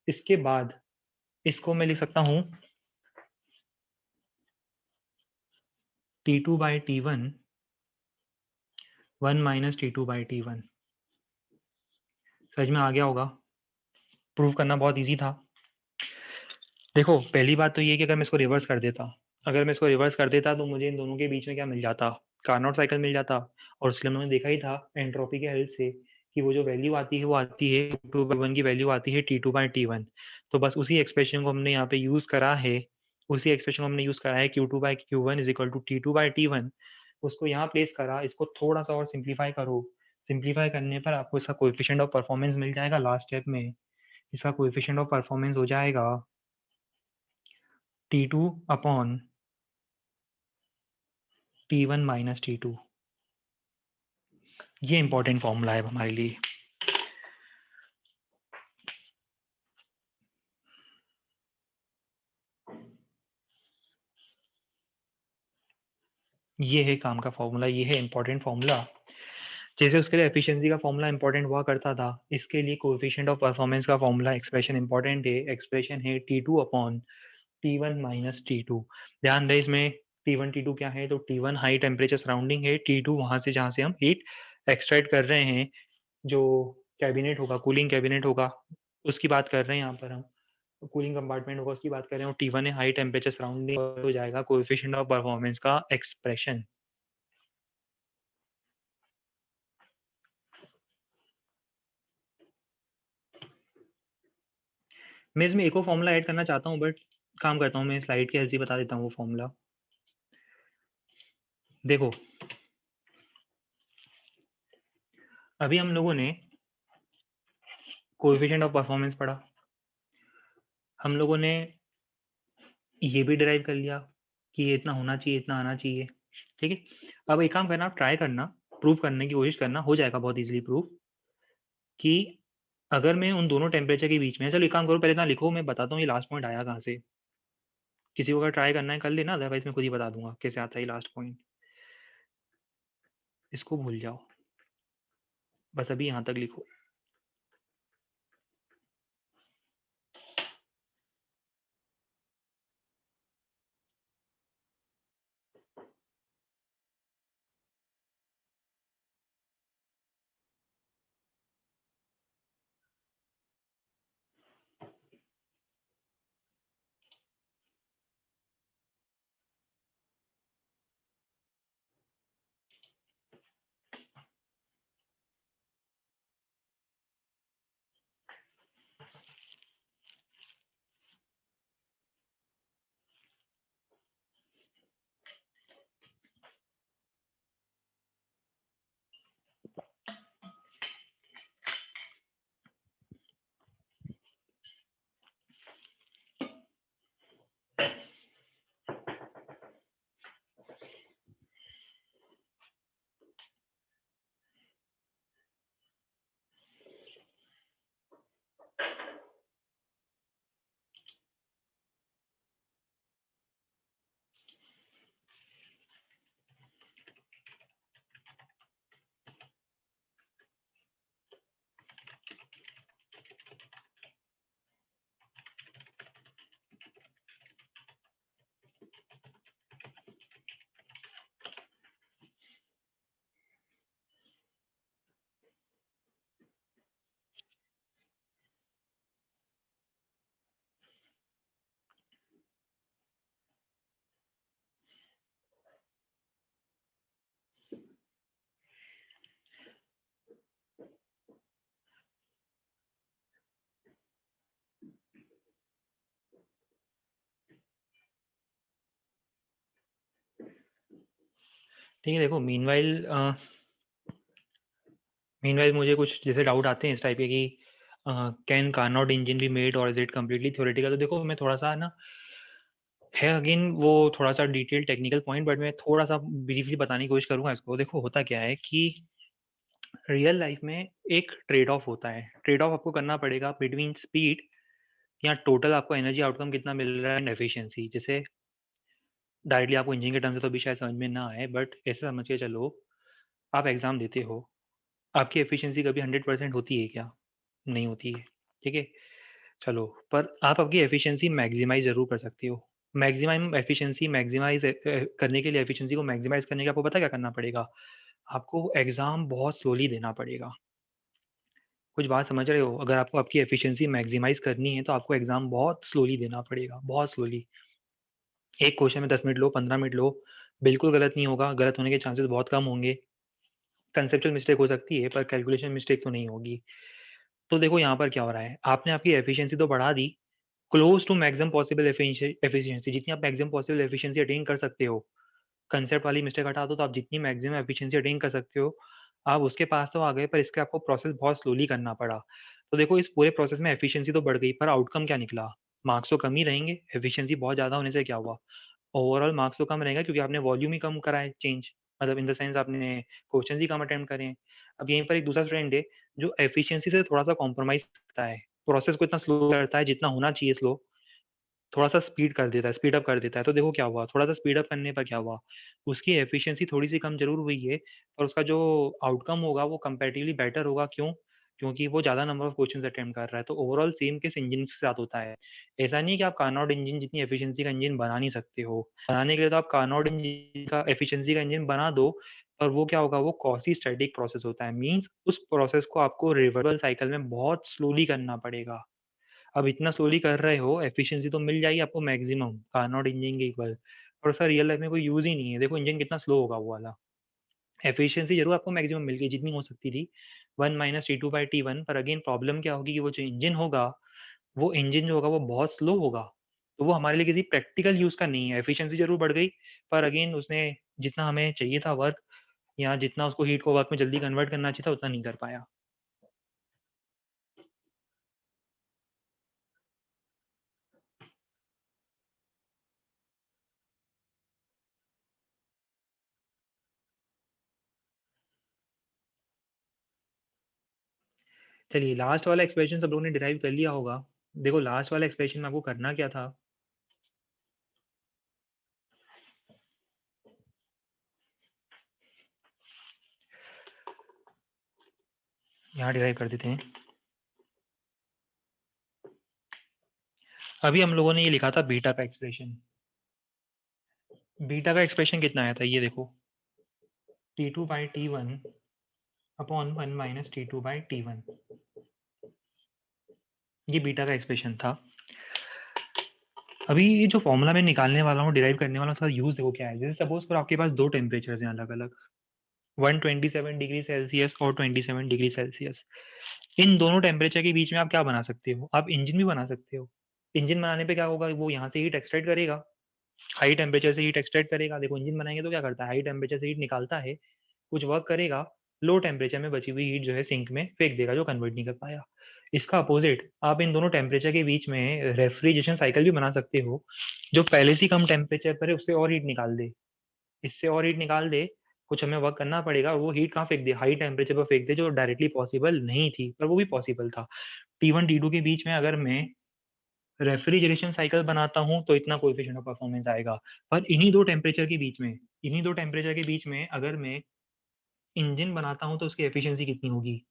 इसके बाद इसको मैं लिख सकता हूँ T2 by T1 1 minus T2 by T1। समझ में आ गया होगा? प्रूव करना बहुत ईजी था। देखो पहली बात तो ये कि अगर मैं इसको रिवर्स कर देता तो मुझे इन दोनों के बीच में क्या मिल जाता, कार्नोट साइकिल मिल जाता। और उसके लिए हमने देखा ही था एंट्रोपी के हेल्प से कि वो जो वैल्यू आती है वो आती है T2/1 की वैल्यू आती है T2/T1। तो बस उसी एक्सप्रेशन को हमने यहाँ पे यूज करा है, Q2/Q1 is equal to T2/T1। उसको यहाँ प्लेस करा, इसको थोड़ा सा और सिंप्लीफाई करो। सिंप्लीफाई करने पर आपको इसका कोएफिशिएंट ऑफ परफॉर्मेंस मिल जाएगा। लास्ट स्टेप में इसका कोएफिशिएंट ऑफ परफॉर्मेंस हो जाएगा T2/T1 माइनस T2। ये इंपॉर्टेंट फॉर्मूला है हमारे लिए। ये है काम का फॉर्मूला, ये है इंपॉर्टेंट फॉर्मूला। जैसे उसके लिए एफिशिएंसी का फॉर्मूला इंपॉर्टेंट हुआ करता था, इसके लिए कोएफिशिएंट ऑफ परफॉर्मेंस का फॉर्मूला एक्सप्रेशन इंपॉर्टेंट है। एक्सप्रेशन है T2/T1 माइनस T2। ध्यान रहे इसमें T1 T2 क्या है, तो T1 हाई टेम्परेचर सराउंडिंग है, T2 वहां से जहां से हम हीट एक्सट्रैक्ट कर रहे हैं, जो कैबिनेट होगा, कूलिंग कैबिनेट होगा, उसकी बात कर रहे हैं यहाँ पर हम। कूलिंग कंपार्टमेंट होगा उसकी बात कर रहे हैं। और T1 है हाई टेम्परेचर सराउंडिंग, हो जाएगा कोएफिशिएंट ऑफ परफॉर्मेंस का एक्सप्रेशन। मैं इसमें एक और फॉर्मूला ऐड करना चाहता हूँ, बट काम करता हूँ, मैं स्लाइड के हेल्प से बता देता हूँ वो फॉर्मूला। देखो अभी हम लोगों ने कोएफिशिएंट ऑफ परफॉर्मेंस पढ़ा, हम लोगों ने ये भी डिराइव कर लिया कि ये इतना होना चाहिए, इतना आना चाहिए। ठीक है, अब एक काम करना, ट्राई करना, प्रूव करने की कोशिश करना, हो जाएगा बहुत इजीली प्रूव, कि अगर मैं उन दोनों टेम्परेचर के बीच में, चलो एक काम करो पहले ना लिखो, मैं बताता हूँ ये लास्ट पॉइंट आया कहाँ से। किसी को अगर ट्राई करना है कर लेना, अदरवाइज मैं खुद ही बता दूंगा कैसे आता है लास्ट पॉइंट। इसको भूल जाओ, बस अभी यहाँ तक लिखो। ठीक है, देखो मीनवाइल मुझे कुछ जैसे डाउट आते हैं इस टाइप के कि can Carnot engine be made और इज इट कम्प्लीटली थ्योरेटिकल। तो देखो मैं थोड़ा सा ना, है अगेन वो थोड़ा सा डिटेल टेक्निकल पॉइंट, बट मैं थोड़ा सा ब्रीफली बताने की कोशिश करूंगा इसको। देखो होता क्या है कि रियल लाइफ में एक ट्रेड ऑफ होता है, ट्रेड ऑफ आपको करना पड़ेगा बिटवीन स्पीड या टोटल आपको एनर्जी आउटकम कितना मिल रहा है एंड एफिशिएंसी। जैसे डायरेक्टली आपको इंजन के टर्म से तो अभी शायद समझ में ना आए, बट ऐसे समझ के चलो, आप एग्जाम देते हो, आपकी एफिशिएंसी कभी 100% होती है क्या? नहीं होती है। ठीक है, चलो, पर आप आपकी एफिशिएंसी मैक्सिमाइज जरूर कर सकते हो। मैक्सिमम एफिशिएंसी मैक्सिमाइज करने के लिए, एफिशिएंसी को मैक्सिमाइज करने के आपको पता क्या करना पड़ेगा? आपको एग्जाम बहुत स्लोली देना पड़ेगा। कुछ बात समझ रहे हो? अगर आपको आपकी एफिशिएंसी मैक्सिमाइज करनी है तो आपको एग्जाम बहुत स्लोली देना पड़ेगा, बहुत स्लोली। एक क्वेश्चन में 10 मिनट लो, 15 मिनट लो, बिल्कुल गलत नहीं होगा, गलत होने के चांसेस बहुत कम होंगे। कंसेप्चुअल मिस्टेक हो सकती है पर कैलकुलेशन मिस्टेक तो नहीं होगी। तो देखो यहाँ पर क्या हो रहा है, आपने आपकी एफिशिएंसी तो बढ़ा दी, close to maximum possible efficiency, जितनी आप मैक्सिमम पॉसिबल एफिशिएंसी अटेन कर सकते हो, कंसेप्ट वाली मिस्टेक हटा दो तो आप जितनी मैक्सिमम एफिशिएंसी अटेन कर सकते हो, आप उसके पास तो आ गए, पर इसके आपको प्रोसेस बहुत स्लोली करना पड़ा। तो देखो इस पूरे प्रोसेस में एफिशिएंसी तो बढ़ गई, पर आउटकम क्या निकला? मार्क्स तो कम ही रहेंगे, एफिशिएंसी बहुत ज़्यादा होने से क्या हुआ? ओवरऑल मार्क्स तो कम रहेगा क्योंकि आपने वॉल्यूम ही कम करा है चेंज, मतलब इन द सेंस आपने क्वेश्चंस ही कम अटेम्प्ट करे हैं। अब यहीं पर एक दूसरा स्टूडेंट है जो एफिशिएंसी से थोड़ा-सा कॉम्प्रोमाइज़ करता है, प्रोसेस को इतना स्लो करता है जितना होना चाहिए स्लो, थोड़ा-सा स्पीड कर देता है, स्पीड अप कर देता है। तो देखो क्या हुआ, थोड़ा-सा स्पीड अप करने पर क्या हुआ, उसकी एफिशिएंसी थोड़ी-सी कम ज़रूर हुई है, पर उसका जो आउटकम होगा वो कंपैरेटिवली बेटर होगा। क्यों? क्योंकि वो ज़्यादा नंबर ऑफ क्वेश्चंस अटेम्प्ट कर रहा है। तो ओवरऑल सेम केस इंजन के साथ होता है। ऐसा नहीं है कि आप कार्नोट इंजन जितनी एफिशिएंसी का इंजन बना नहीं सकते हो। बनाने के लिए तो आप कार्नोट इंजन का एफिशिएंसी का इंजन बना दो, पर वो क्या होगा, वो क्वासी स्टैटिक प्रोसेस होता है। मीन्स उस प्रोसेस को आपको रिवर्सिबल साइकिल में बहुत स्लोली करना पड़ेगा। अब इतना स्लोली कर रहे हो, एफिशिएंसी तो मिल जाएगी आपको मैक्सिमम कार्नोट इंजन के इक्वल, पर उसका रियल लाइफ में कोई यूज़ ही नहीं है। देखो इंजन कितना स्लो होगा वो वाला। एफिशिएंसी ज़रूर आपको मैक्सिमम मिल गई जितनी हो सकती थी, 1 माइनस T2/T1, पर अगेन प्रॉब्लम क्या होगी कि वो जो इंजन होगा, वो इंजन जो होगा वो बहुत स्लो होगा। तो वो हमारे लिए किसी प्रैक्टिकल यूज़ का नहीं है। एफिशिएंसी ज़रूर बढ़ गई, पर अगेन उसने जितना हमें चाहिए था वर्क, या जितना उसको हीट को वर्क में जल्दी कन्वर्ट करना चाहिए था, उतना नहीं कर पाया। चलिए लास्ट वाला एक्सप्रेशन सब लोगों ने डिराइव कर लिया होगा। देखो लास्ट वाला एक्सप्रेशन में आपको करना क्या था, यहाँ डिराइव कर देते हैं। अभी हम लोगों ने ये लिखा था बीटा का एक्सप्रेशन। बीटा का एक्सप्रेशन कितना आया था ये देखो, T2/T1 अपॉन 1 माइनस T2/T1, ये बीटा का एक्सप्रेशन था। अभी ये जो फॉर्मूला मैं निकालने वाला हूँ, डिराइव करने वाला हूँ, उसका यूज देखो क्या है। जैसे सपोज पर आपके पास दो टेम्परेचर हैं अलग अलग, 127 डिग्री सेल्सियस और 27 डिग्री सेल्सियस। इन दोनों टेम्परेचर के बीच में आप क्या बना सकते हो, आप इंजन भी बना सकते हो। इंजन बनाने पे क्या होगा, वो यहाँ से हीट एक्सट्रैक्ट करेगा, हाई टेम्परेचर से हीट एक्सट्रैक्ट करेगा। देखो इंजन बनाएंगे तो क्या करता है, हाई टेम्परेचर से हीट निकालता है, कुछ वर्क करेगा, लो टेम्परेचर में बची हुई हीट जो है सिंक में फेंक देगा, जो कन्वर्ट नहीं कर पाया। इसका अपोजिट आप इन दोनों टेम्परेचर के बीच में रेफ्रिजरेशन साइकिल भी बना सकते हो, जो पहले से कम टेम्परेचर पर है उससे और हीट निकाल दे, इससे और हीट निकाल दे। कुछ हमें वर्क करना पड़ेगा, वो हीट कहाँ फेंक दे, हाई टेम्परेचर पर फेंक दे, जो डायरेक्टली पॉसिबल नहीं थी, पर वो भी पॉसिबल था। T1 T2 के बीच में अगर मैं रेफ्रिजरेशन साइकिल बनाता हूँ तो इतना कोएफिशिएंट ऑफ परफॉर्मेंस आएगा। पर इन्हीं दो टेम्परेचर के बीच में, इन्हीं दो टेम्परेचर के बीच में अगर मैं इंजन बनाता हूँ तो उसकी एफिशिएंसी कितनी होगी?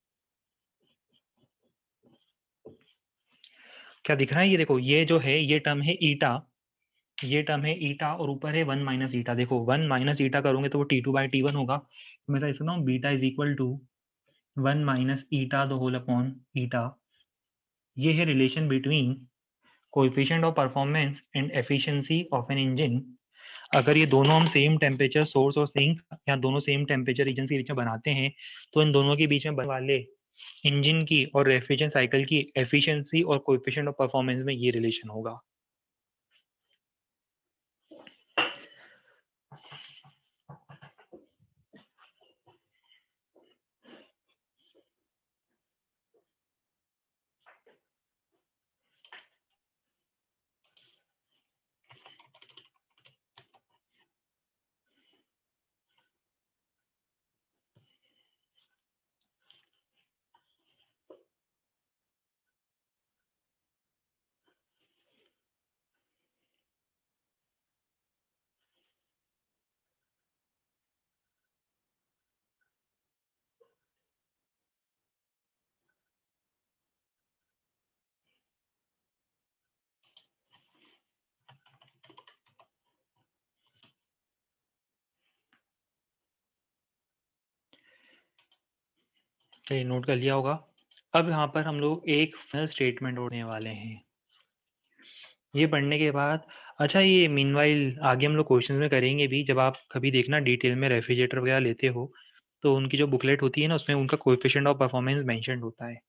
क्या दिख रहा है? ये देखो, ये जो है ये टर्म है ईटा, ये टर्म है ईटा, और ऊपर है 1 माइनस ईटा। देखो 1 माइनस ईटा करोगे तो वो T2/T1 होगा। तो मैं ऐसा लिखता हूँ beta is equal to 1 minus eta the whole upon eta. ये है relation between coefficient of performance and efficiency of an engine. अगर ये दोनों हम सेम टेम्परेचर सोर्स और सिंक, या दोनों सेम टेम्परेचर रीजन के बीच में बनाते हैं, तो इन दोनों के बीच में बनने वाले इंजन की और रेफ्रिजरेशन साइकिल की एफिशिएंसी और कोएफिशिएंट ऑफ परफॉर्मेंस में ये रिलेशन होगा। तो ये नोट कर लिया होगा। अब यहाँ पर हम लोग एक फाइनल स्टेटमेंट उड़ने वाले हैं। ये पढ़ने के बाद अच्छा ये मीनवाइल आगे हम लोग क्वेश्चंस में करेंगे भी, जब आप कभी देखना डिटेल में रेफ्रिजरेटर वगैरह लेते हो तो उनकी जो बुकलेट होती है ना उसमें उनका कोएफिशिएंट ऑफ परफॉर्मेंस मेंशन्ड होता है,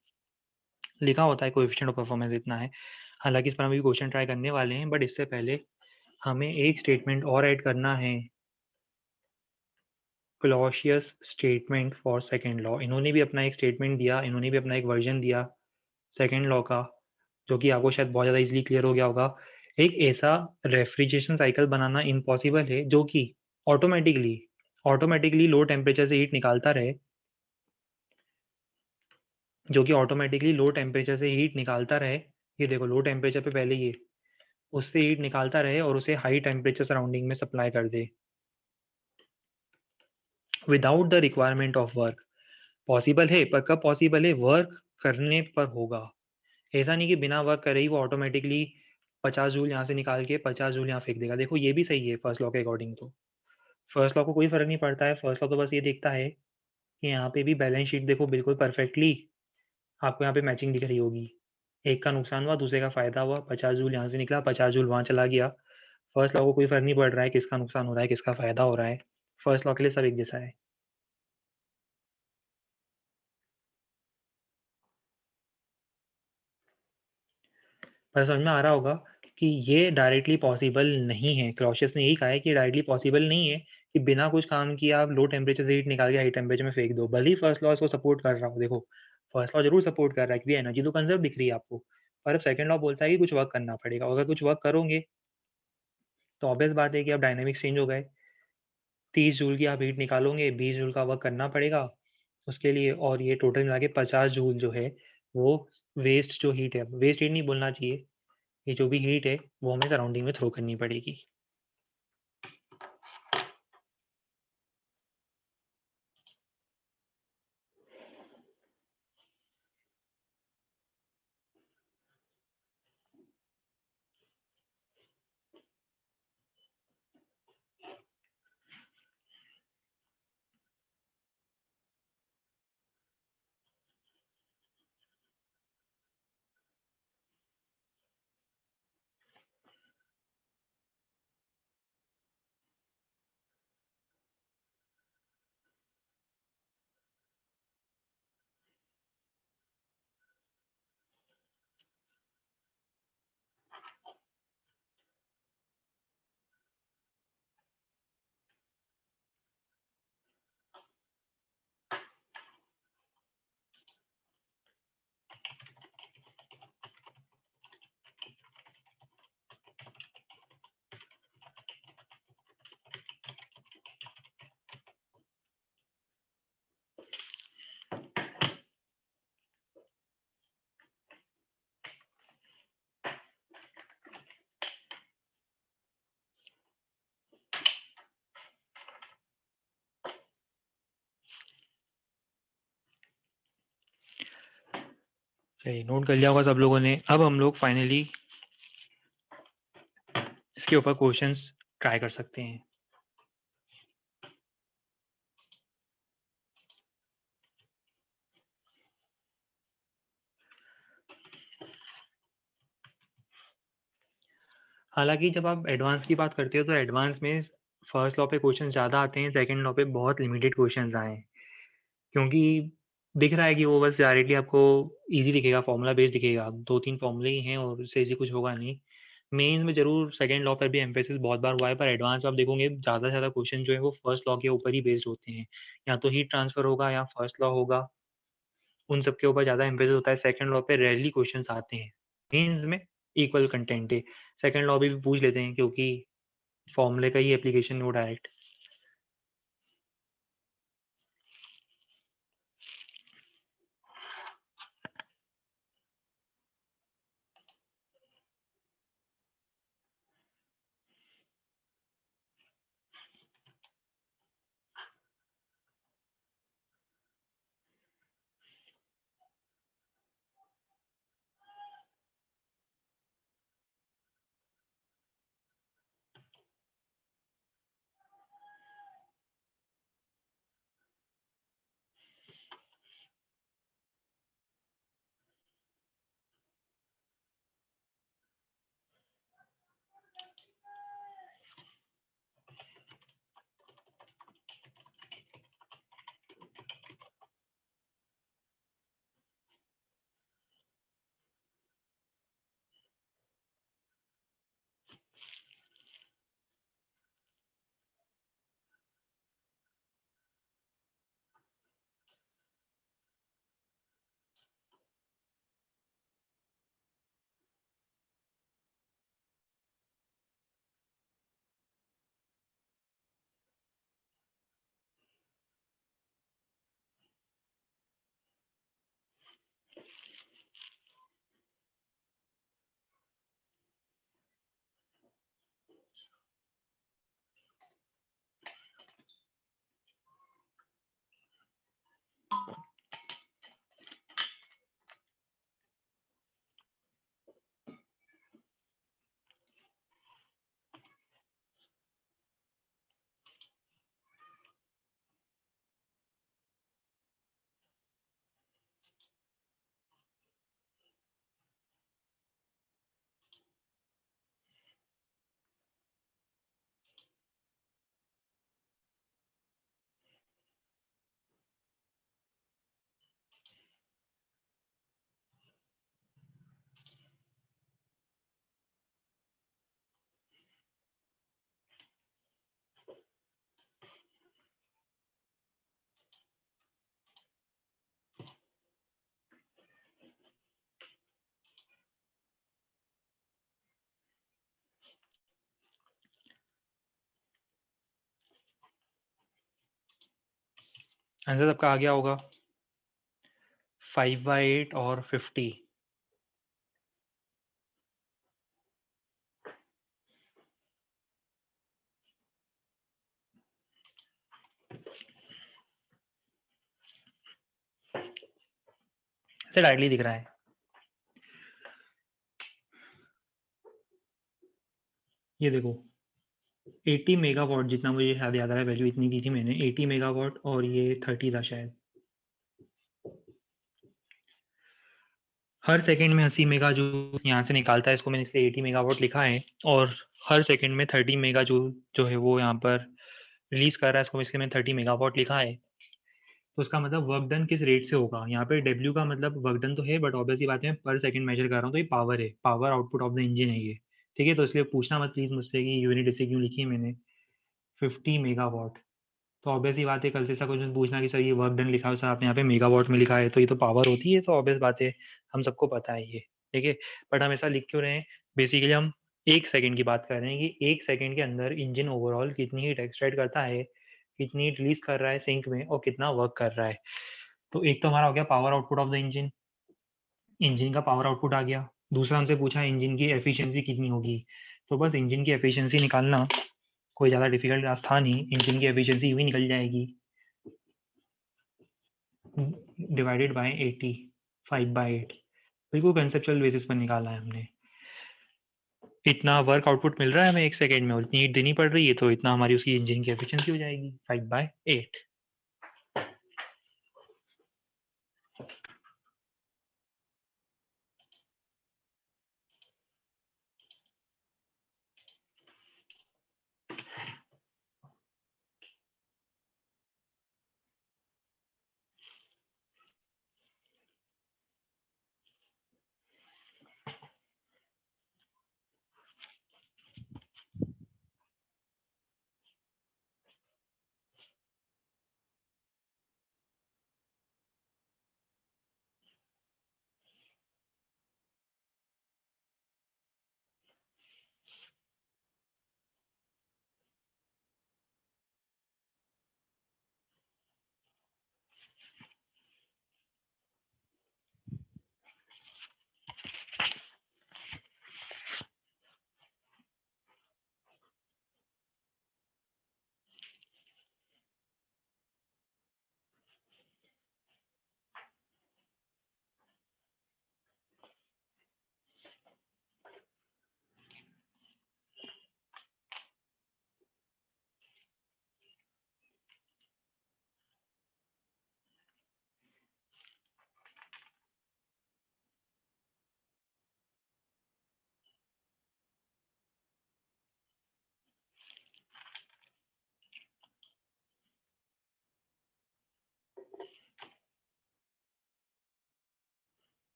लिखा होता है कोएफिशिएंट ऑफ परफॉर्मेंस इतना है। हालांकि इस पर हम भी क्वेश्चन ट्राई करने वाले हैं, बट इससे पहले हमें एक स्टेटमेंट और ऐड करना है, Clausius statement for second law. इन्होंने भी अपना एक स्टेटमेंट दिया, इन्होंने भी अपना एक वर्जन दिया सेकेंड लॉ का, जो कि आपको शायद बहुत ज़्यादा इजीली क्लियर हो गया होगा। एक ऐसा रेफ्रिजरेशन साइकिल बनाना इम्पॉसिबल है जो कि ऑटोमेटिकली ऑटोमेटिकली लो टेम्परेचर से हीट निकालता रहे, जो कि ऑटोमेटिकली लो टेम्परेचर से हीट निकालता रहे। ये देखो लो टेम्परेचर पे पहले ये उससे हीट निकालता रहे और उसे हाई टेम्परेचर सराउंडिंग में सप्लाई कर दे without the requirement of work. Possible है, पर कब पॉसिबल है? वर्क करने पर होगा। ऐसा नहीं कि बिना वर्क करे ही वो ऑटोमेटिकली 50 जूल यहाँ से निकाल के 50 जूल यहाँ फेंक देगा। देखो ये भी सही है फर्स्ट लॉ के अकॉर्डिंग, तो फर्स्ट लॉ को कोई फर्क नहीं पड़ता है। फर्स्ट लॉ तो बस ये देखता है कि यहाँ पे भी बैलेंस शीट देखो बिल्कुल परफेक्टली आपको यहाँ पे मैचिंग दिख रही होगी। एक का नुकसान हुआ, दूसरे का फायदा हुआ। 50 जूल यहाँ से निकला, 50 जूल वहाँ चला गया। फर्स्ट लॉ को कोई फर्क नहीं पड़ रहा है किसका नुकसान हो रहा है किसका फायदा हो रहा है। फर्स्ट लॉ के लिए सब एक जैसा है। पर समझ में आ रहा होगा कि ये डायरेक्टली पॉसिबल नहीं है। क्लॉशियस ने यही कहा है कि डायरेक्टली पॉसिबल नहीं है कि बिना कुछ काम किए आप लो टेम्परेचर से हीट निकाल के हाई टेम्परेचर में फेंक दो, भले ही फर्स्ट लॉ इसको सपोर्ट कर रहा हो। देखो फर्स्ट लॉ जरूर सपोर्ट कर रहा है क्योंकि एनर्जी तो कंजर्व दिख रही है आपको, पर अब सेकंड लॉ बोलता है कि कुछ वर्क करना पड़ेगा। अगर कुछ वर्क करोगे तो ऑब्वियस बात है कि अब डायनेमिक्स चेंज हो गए। 30 जूल की आप हीट निकालोगे, 20 जूल का वर्क करना पड़ेगा उसके लिए, और ये टोटल मिला के 50 जूल जो है वो वेस्ट जो हीट है, वेस्ट हीट नहीं बोलना चाहिए, ये जो भी हीट है वो हमें सराउंडिंग में थ्रो करनी पड़ेगी। सही नोट कर लिया होगा सब लोगों ने। अब हम लोग फाइनली इसके ऊपर क्वेश्चंस ट्राई कर सकते हैं। हालांकि जब आप एडवांस की बात करते हो तो एडवांस में फर्स्ट लॉ पे क्वेश्चन ज़्यादा आते हैं, सेकंड लॉ पे बहुत लिमिटेड क्वेश्चंस आए हैं, क्योंकि दिख रहा है कि वो बस डायरेक्टली आपको इजी दिखेगा, फॉर्मूला बेस्ड दिखेगा, 2-3 फॉर्मूले ही हैं और उससे इजी कुछ होगा नहीं। मेंस में जरूर सेकंड लॉ पर भी एम्फेसिस बहुत बार हुआ है, पर एडवांस में आप देखोगे ज़्यादा से ज़्यादा क्वेश्चन जो है वो फर्स्ट लॉ के ऊपर ही बेस्ड होते हैं। या तो हीट ट्रांसफर होगा या फर्स्ट लॉ होगा, उन सब के ऊपर ज़्यादा एम्फेसिस होता है। सेकंड लॉ पे रेयरली क्वेश्चंस आते हैं। मेंस में इक्वल कंटेंट है, सेकंड लॉ भी पूछ लेते हैं क्योंकि फॉर्मूले का ही एप्लीकेशन हो डायरेक्ट। आंसर सबका आ गया होगा 5/8 और 50। से डायरेक्टली दिख रहा है। ये देखो 80 मेगावाट, जितना मुझे शायद याद आ रहा है वैल्यू इतनी की थी मैंने, 80 मेगावाट और ये 30 था शायद। हर सेकंड में 80 मेगा जूल यहाँ से निकालता है, इसको मैंने इसलिए 80 मेगावाट लिखा है। और हर सेकंड में 30 मेगा जूल जो है वो यहाँ पर रिलीज कर रहा है, इसको इसलिए मैंने 30 मेगावाट लिखा है। तो उसका मतलब वर्क डन किस रेट से होगा, यहाँ पे डब्ल्यू का मतलब वर्क डन तो है, बट ऑब्वियसली बात है पर सेकंड मेजर कर रहा हूँ, तो ये पावर है, power output of the engine है ये। ठीक है, तो इसलिए पूछना मत प्लीज मुझसे कि यूनिट इससे क्यों लिखी है मैंने 50 मेगावाट। तो ऑब्वियस ही बात है, कल से ऐसा कुछ पूछना कि सर ये वर्क डन लिखा है सर आपने यहाँ पे मेगावाट में लिखा है, तो ये तो पावर होती है, तो ऑब्वियस बात है हम सबको पता है ये। ठीक है, बट हम ऐसा लिख क्यों रहे हैं, बेसिकली हम एक सेकंड की बात कर रहे हैं कि एक सेकंड के अंदर इंजन ओवरऑल कितनी हीट एक्सट्रैक्ट करता है, कितनी हीट रिलीज कर रहा है सिंक में और कितना वर्क कर रहा है। तो एक तो हमारा हो गया power output of the engine, engine का पावर आउटपुट आ गया। दूसरा हमसे पूछा इंजन की एफिशिएंसी कितनी होगी, तो बस इंजन की एफिशिएंसी निकालना कोई ज़्यादा डिफिकल्ट रास्ता नहीं, इंजन की एफिशिएंसी यूँ ही निकल जाएगी, डिवाइडेड बाय 80, 5/8। बिल्कुल कंसेप्चुअल बेसिस पर निकाला है हमने। इतना वर्क आउटपुट मिल रहा है हमें एक सेकेंड में और इतनी हीट देनी पड़ रही है, तो इतना हमारी उसकी इंजन की एफिशिएंसी हो जाएगी 5/8।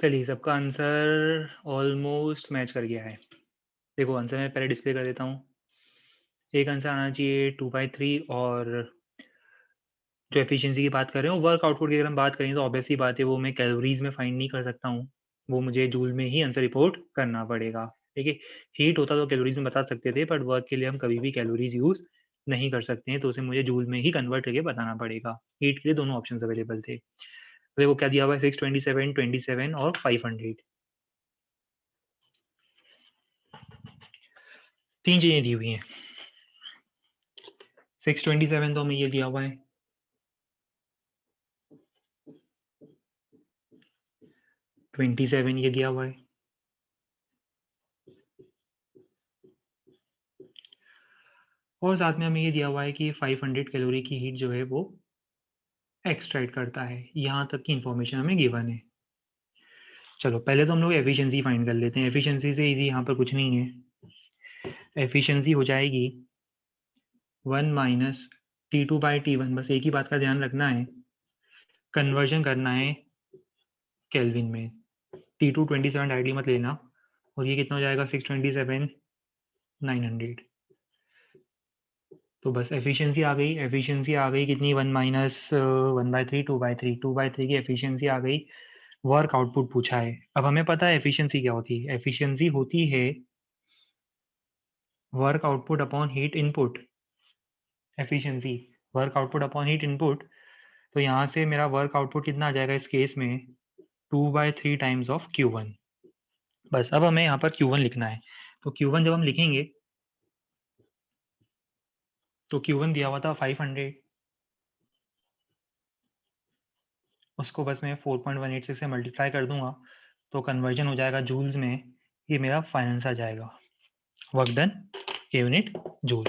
चलिए सबका आंसर ऑलमोस्ट मैच कर गया है। देखो आंसर मैं पहले डिस्प्ले कर देता हूँ। एक आंसर आना चाहिए 2/3, और जो एफिशिएंसी की बात कर रहे हो वर्क आउटपुट की अगर हम बात करें तो ऑब्वियसली बात है वो मैं कैलोरीज में फाइंड नहीं कर सकता हूँ, वो मुझे जूल में ही आंसर रिपोर्ट करना पड़ेगा। ठीक है, हीट होता तो कैलोरीज में बता सकते थे, बट वर्क के लिए हम कभी भी कैलोरीज यूज नहीं कर सकते हैं, तो उसे मुझे जूल में ही कन्वर्ट करके बताना पड़ेगा। हीट के लिए दोनों ऑप्शन अवेलेबल थे। तो देखो क्या दिया हुआ है 627, 27 और 500। 3 चीजें दी हुई हैं। 627 तो हमें ये दिया हुआ है, 27 ये दिया हुआ है, और साथ में हमें ये दिया हुआ है कि 500 कैलोरी की हीट जो है वो एक्सट्रैक्ट करता है। यहाँ तक की इंफॉर्मेशन हमें गिवन है। चलो पहले तो हम लोग एफिशिएंसी फाइंड कर लेते हैं। एफिशिएंसी से इजी यहाँ पर कुछ नहीं है। एफिशिएंसी हो जाएगी 1 माइनस T2/T1। बस एक ही बात का ध्यान रखना है, कन्वर्जन करना है केल्विन में। T2 27 डायरेक्टली मत लेना, और ये कितना हो जाएगा 627 900। तो बस एफिशिएंसी आ गई। एफिशिएंसी आ गई कितनी, 1 माइनस 1/3 2/3, 2/3 की एफिशिएंसी आ गई। वर्क आउटपुट पूछा है। अब हमें पता है एफिशिएंसी क्या होती है। एफिशिएंसी होती है work output upon heat input. Efficiency work output upon heat input. तो यहाँ से मेरा वर्क आउटपुट कितना आ जाएगा इस केस में, 2/3 टाइम्स ऑफ Q1। बस अब हमें यहाँ पर Q1 लिखना है। तो Q1 जब हम लिखेंगे तो Q1 दिया हुआ था 500, उसको बस मैं 4.186 से मल्टीप्लाई कर दूंगा तो कन्वर्जन हो जाएगा जूल्स में। ये मेरा फाइनेंस आ जाएगा, वर्क डन यूनिट जूल।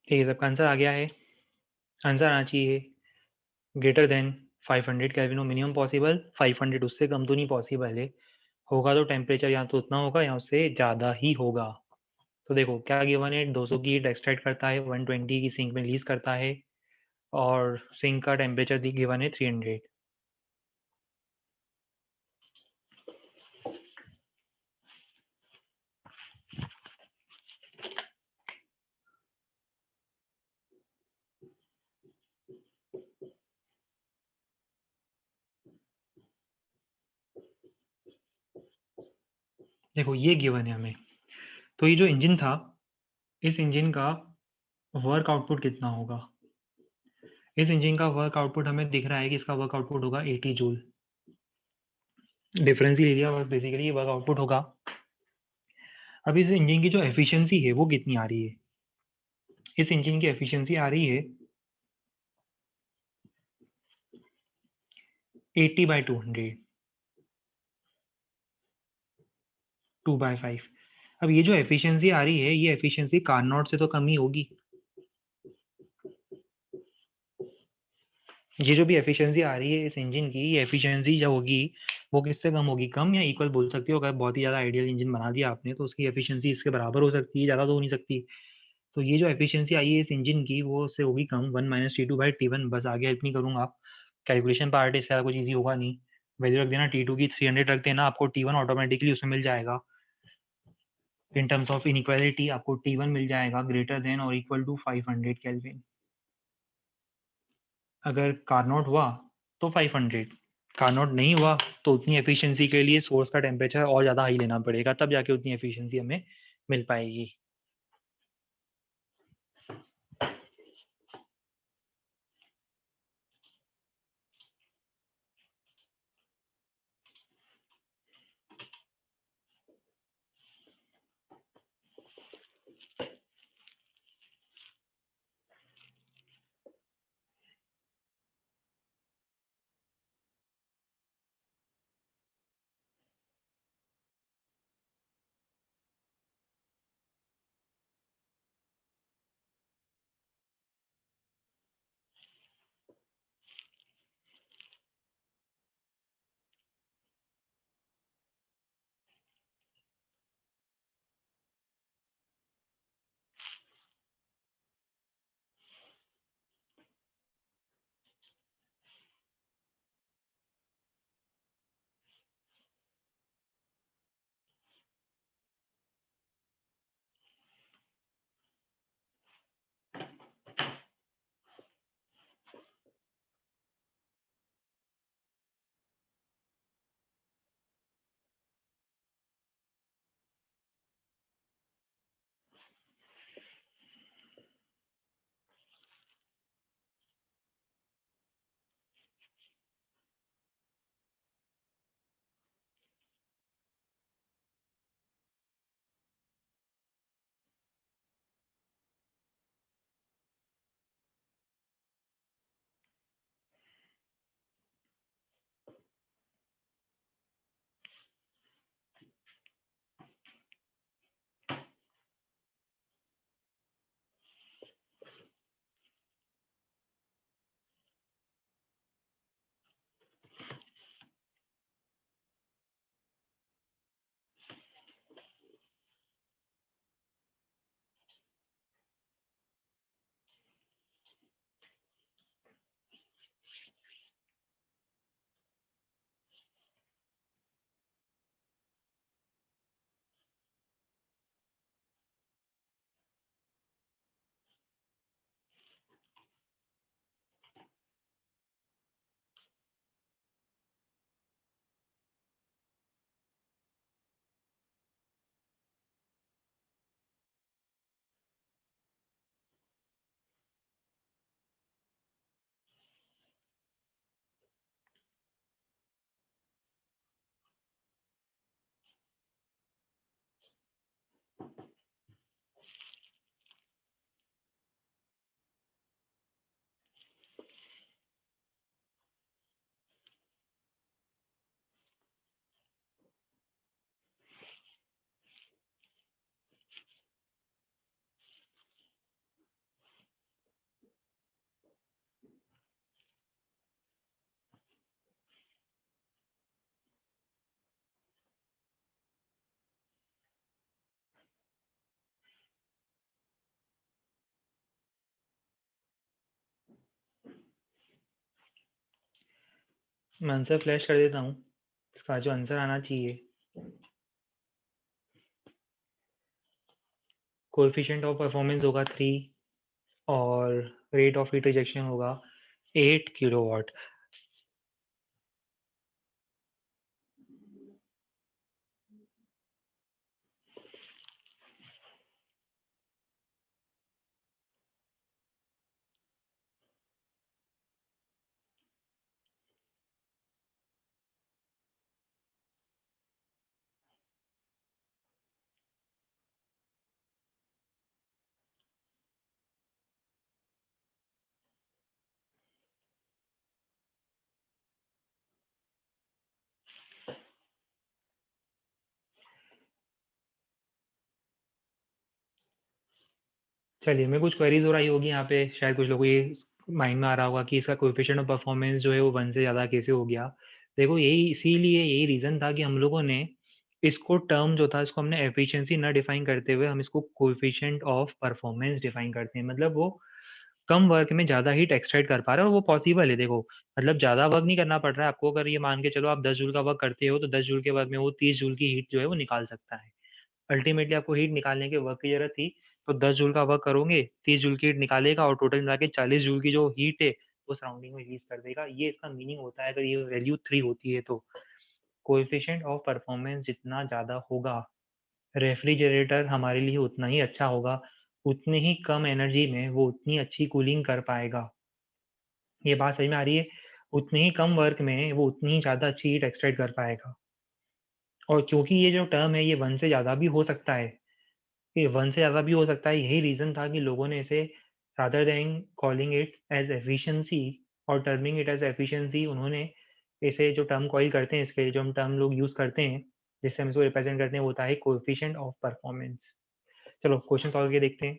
ठीक है, सबका आंसर आ गया है। आंसर आना चाहिए ग्रेटर देन 500 केल्विन हो मिनिमम पॉसिबल। 500 उससे कम तो नहीं पॉसिबल है, होगा तो टेम्परेचर या तो उतना होगा या उससे ज़्यादा ही होगा। तो देखो क्या गिवन है, 200 की हीट एक्सट्रैक्ट करता है, 120 की सिंक में रिलीज करता है, और सिंक का टेम्परेचर गिवन है 300। देखो ये गिवन है हमें। तो ये जो इंजन था इस इंजन का वर्क आउटपुट कितना होगा? इस इंजन का वर्क आउटपुट हमें दिख रहा है कि इसका वर्क आउटपुट होगा 80 जूल। डिफरेंशियल एरिया बस बेसिकली वर्क आउटपुट होगा। अब इस इंजन की जो एफिशिएंसी है वो कितनी आ रही है? इस इंजन की एफिशिएंसी आ रही है 80/200, 2/5। अब ये जो एफिशिएंसी आ रही है, ये एफिशिएंसी कार्नोट से तो कम ही होगी। ये जो भी एफिशिएंसी आ रही है इस इंजन की, ये एफिशिएंसी जो होगी वो किससे कम होगी? कम या इक्वल बोल सकती हो। अगर बहुत ही ज़्यादा आइडियल इंजन बना दिया आपने तो उसकी एफिशिएंसी इसके बराबर हो सकती है, ज़्यादा तो हो नहीं सकती। तो ये जो एफिशिएंसी आई है इस इंजन की वो उससे होगी कम, 1 - T2/T1। बस आगे हेल्प नहीं करूँगा, कैलकुलेशन पार्ट है, इससे ज़्यादा कुछ ईजी होगा नहीं। वैल्यू रख देना T2 की 300 रख देना, आपको T1 ऑटोमेटिकली उसमें मिल जाएगा। इन टर्म्स ऑफ इनइक्वालिटी आपको T1 मिल जाएगा ग्रेटर देन और इक्वल टू 500 केल्विन। अगर कार्नोट हुआ तो 500, कार्नोट नहीं हुआ तो उतनी एफिशिएंसी के लिए सोर्स का टेम्परेचर और ज़्यादा हाई लेना पड़ेगा, तब जाके उतनी एफिशिएंसी हमें मिल पाएगी। मैं आंसर फ्लैश कर देता हूँ। इसका जो आंसर आना चाहिए, कोएफिशिएंट ऑफ परफॉर्मेंस होगा 3 और रेट ऑफ हीट रिजेक्शन होगा 8 किलोवाट। चलिए, मैं कुछ क्वेरीज हो रही होगी यहाँ पे, शायद कुछ लोगों को ये माइंड में आ रहा होगा कि इसका कोएफिशिएंट ऑफ परफॉर्मेंस जो है वो 1 से ज़्यादा कैसे हो गया। देखो यही इसीलिए यही रीज़न था कि हम लोगों ने इसको टर्म जो था इसको हमने एफिशिएंसी ना डिफाइन करते हुए हम इसको कोएफिशिएंट ऑफ परफॉर्मेंस डिफाइन करते हैं। मतलब वो कम वर्क में ज़्यादा हीट एक्सट्रैक्ट कर पा रहा है और वो पॉसिबल है। देखो मतलब ज़्यादा वर्क नहीं करना पड़ रहा है आपको। अगर ये मान के चलो आप 10 जूल का वर्क करते हो तो 10 जूल के वर्क में वो 30 जूल की हीट जो है वो निकाल सकता है। अल्टीमेटली आपको हीट निकालने के वर्क की जरूरत थी, तो 10 जूल का वर्क करोगे, 30 जूल की हीट निकालेगा और टोटल मिला के 40 जूल की जो हीट है वो सराउंडिंग में रिलीज कर देगा। ये इसका मीनिंग होता है अगर ये वैल्यू 3 होती है तो। कोएफिशिएंट ऑफ परफॉर्मेंस जितना ज़्यादा होगा, रेफ्रिजरेटर हमारे लिए उतना ही अच्छा होगा, उतनी ही कम एनर्जी में वो उतनी अच्छी कूलिंग कर पाएगा। ये बात समझ में आ रही है? उतनी ही कम वर्क में वो उतनी ही ज़्यादा अच्छी हीट एक्सट्रैक्ट कर पाएगा। और क्योंकि ये जो टर्म है ये 1 से ज़्यादा भी हो सकता है, ये 1 से ज़्यादा भी हो सकता है, यही रीज़न था कि लोगों ने इसे rather than calling it as efficiency और टर्मिंग इट एज़ एफिशिएंसी, उन्होंने इसे जो टर्म कॉइल करते हैं, इसके जो हम टर्म लोग यूज़ करते हैं, जिससे हम इसको रिप्रेजेंट करते हैं, वो होता है कोएफिशिएंट ऑफ परफॉर्मेंस। चलो क्वेश्चन सॉल्व करके देखते हैं।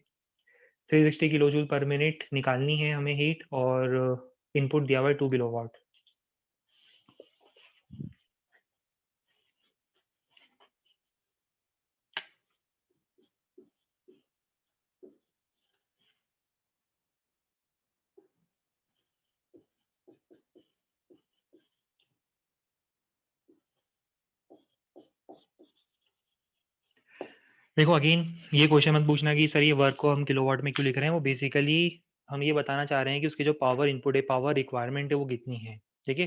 360 किलो जूल पर मिनट निकालनी है हमें हीट और इनपुट दिया हुआ है 2 किलोवाट। देखो अगेन ये क्वेश्चन मत पूछना कि सर ये वर्क को हम किलोवाट में क्यों लिख रहे हैं। वो बेसिकली हम ये बताना चाह रहे हैं कि उसकी जो पावर इनपुट है, पावर रिक्वायरमेंट है, वो कितनी है। ठीक है,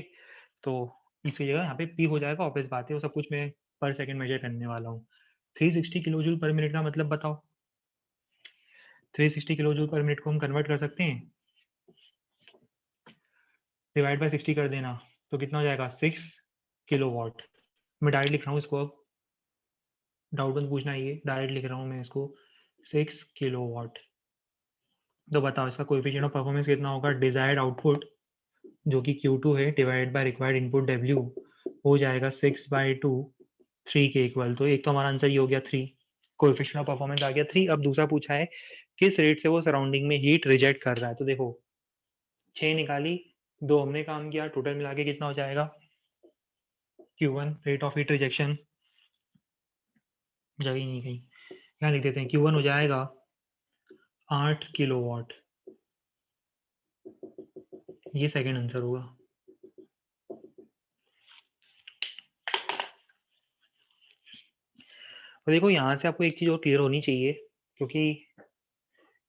तो इसकी जगह यहाँ पे पी हो जाएगा, ऑब्वियस बात है, वो सब कुछ मैं पर सेकंड मेजर करने वाला हूँ। 360 किलो जूल पर मिनट का मतलब बताओ। 360 किलो जूल पर मिनट को हम कन्वर्ट कर सकते हैं, डिवाइड बाई 60 कर देना, तो कितना हो जाएगा 6 किलोवाट। मैं डायरेक्ट लिख रहा हूँ इसको, अब डाउट मत पूछना, ये डायरेक्ट लिख रहा हूँ मैं इसको 6 किलोवाट। तो बताओ इसका कोएफिशिएंट ऑफ परफॉर्मेंस कितना होगा। डिजायर्ड आउटपुट जो कि Q2 है divide by required input W हो जाएगा 6/2 3 के इक्वल। तो एक तो हमारा आंसर ये हो गया 3, कोएफिशिएंट ऑफ परफॉर्मेंस आ गया 3। अब दूसरा पूछा है किस रेट से वो सराउंडिंग में हीट रिजेक्ट कर रहा है। तो देखो 6 निकाली, 2 हमने काम किया, टोटल मिला के कितना हो जाएगा Q1 rate of heat rejection. जगह ही नहीं कहीं, यहाँ लिख देते हैं Q1 हो जाएगा 8 किलोवाट। ये सेकंड आंसर होगा। और देखो यहाँ से आपको एक चीज़ और क्लियर होनी चाहिए, क्योंकि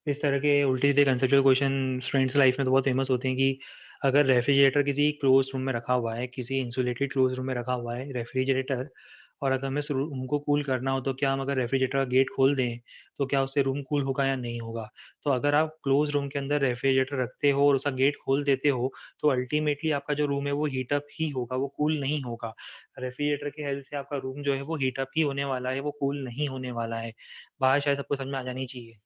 इस तरह के उल्टे सीधे कंसेप्चुअल क्वेश्चन स्टूडेंट्स लाइफ में तो बहुत फेमस होते हैं कि अगर रेफ्रिजरेटर किसी क्लोज रूम में रखा हुआ है, किसी इंसुलेटेड क्लोज रूम में रखा हुआ है रेफ्रिजरेटर, और अगर हमें उस रूम को कूल करना हो तो क्या हम अगर रेफ्रिजरेटर का गेट खोल दें तो क्या उससे रूम कूल होगा या नहीं होगा। तो अगर आप क्लोज रूम के अंदर रेफ्रिजरेटर रखते हो और उसका गेट खोल देते हो तो अल्टीमेटली आपका जो रूम है वो हीटअप ही होगा, वो कूल नहीं होगा। रेफ्रिजरेटर की हेल्प से आपका रूम जो है वो हीटअप ही होने वाला है, वो कूल नहीं होने वाला है। बात शायद सबको समझ में आ जानी चाहिए।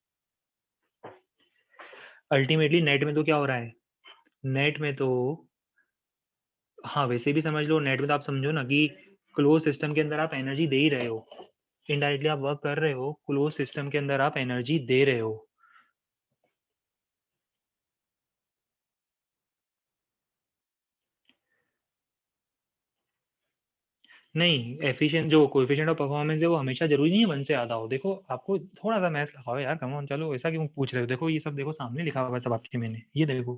अल्टीमेटली नेट में तो क्या हो रहा है, नेट में तो, हाँ वैसे भी समझ लो, नेट में तो आप समझो ना कि क्लोज सिस्टम के अंदर आप एनर्जी दे ही रहे हो, इनडायरेक्टली आप वर्क कर रहे हो, क्लोज सिस्टम के अंदर आप एनर्जी दे रहे हो। नहीं, एफिशिएंट जो कोएफिशिएंट ऑफ परफॉर्मेंस है वो हमेशा जरूरी नहीं है 1 से ज़्यादा हो। देखो आपको थोड़ा सा मैथ्स लगाओ यार, कम ऑन, चलो ऐसा क्यों पूछ रहे हो। देखो ये सब देखो सामने लिखा हुआ है सब आपके, मैंने ये देखो,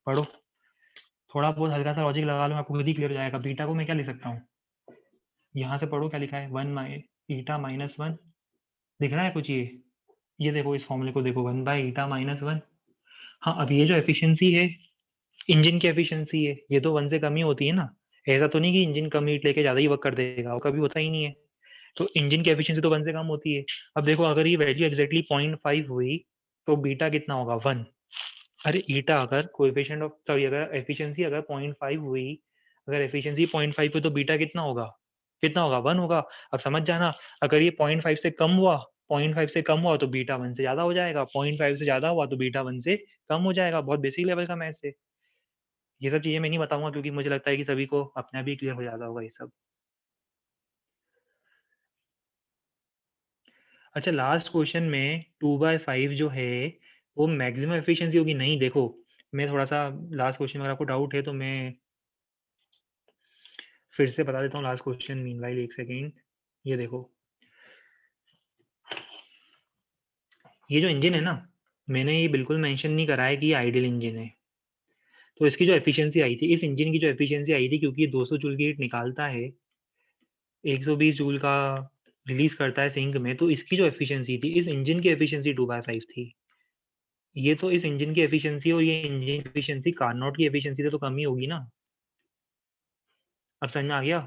पढ़ो, थोड़ा बहुत हल्का सा लॉजिक लगा लो, आपको खुद ही क्लियर हो जाएगा। बीटा को मैं क्या लिख सकता हूँ, यहाँ से पढ़ो क्या लिखा है, 1 ईटा -1, दिख रहा है कुछ ये देखो इस फॉर्मूले को देखो, 1/ईटा-1। हाँ, अब ये जो एफिशिएंसी है, इंजन की एफिशिएंसी है, ये तो 1 से कम ही होती है ना। ऐसा तो नहीं कि इंजन कम हीट लेके ज़्यादा ही वर्क कर देगा, वो कभी होता ही नहीं है। तो इंजन की एफिशिएंसी तो 1 से कम होती है। अब देखो अगर ये वैल्यू एग्जैक्टली 0.5 हुई तो बीटा कितना होगा, 1। अरे ईटा अगर कोएफिशिएंट ऑफ, सॉरी, अगर एफिशिएंसी अगर 0.5 हुई, अगर एफिशिएंसी 0.5 हुई तो बीटा कितना होगा, कितना होगा, 1 होगा। अब समझ जाना, अगर ये 0.5 से कम हुआ, 0.5 से कम हुआ तो बीटा 1 से ज़्यादा हो जाएगा, 0.5 से ज़्यादा हुआ तो बीटा 1 से कम हो जाएगा। बहुत बेसिक लेवल का मैथ्स है। ये सब चीज़ें मैं नहीं बताऊंगा क्योंकि मुझे लगता है कि सभी को अपने आप ही क्लियर हो जाता होगा ये सब। अच्छा, लास्ट क्वेश्चन में 2/5 जो है वो मैक्सिमम एफिशिएंसी होगी? नहीं, देखो मैं थोड़ा सा लास्ट क्वेश्चन में अगर आपको डाउट है तो मैं फिर से बता देता हूँ लास्ट क्वेश्चन। मीनवाइल एक सेकेंड, ये देखो, ये जो इंजन है ना, मैंने ये बिल्कुल मेंशन नहीं करा है कि ये आइडियल इंजन है। तो इसकी जो एफिशिएंसी आई थी, इस इंजन की जो एफिशिएंसी आई थी, क्योंकि ये 200 जूल की हीट निकालता है, 120 जूल का रिलीज करता है सिंक में, तो इसकी जो एफिशिएंसी थी, इस इंजन की एफिशिएंसी 2/5 थी। ये तो इस इंजन की एफिशिएंसी और ये इंजन की एफिशिएंसी कार्नोट की एफिशिएंसी से तो कम ही होगी ना। अब समझ में आ गया?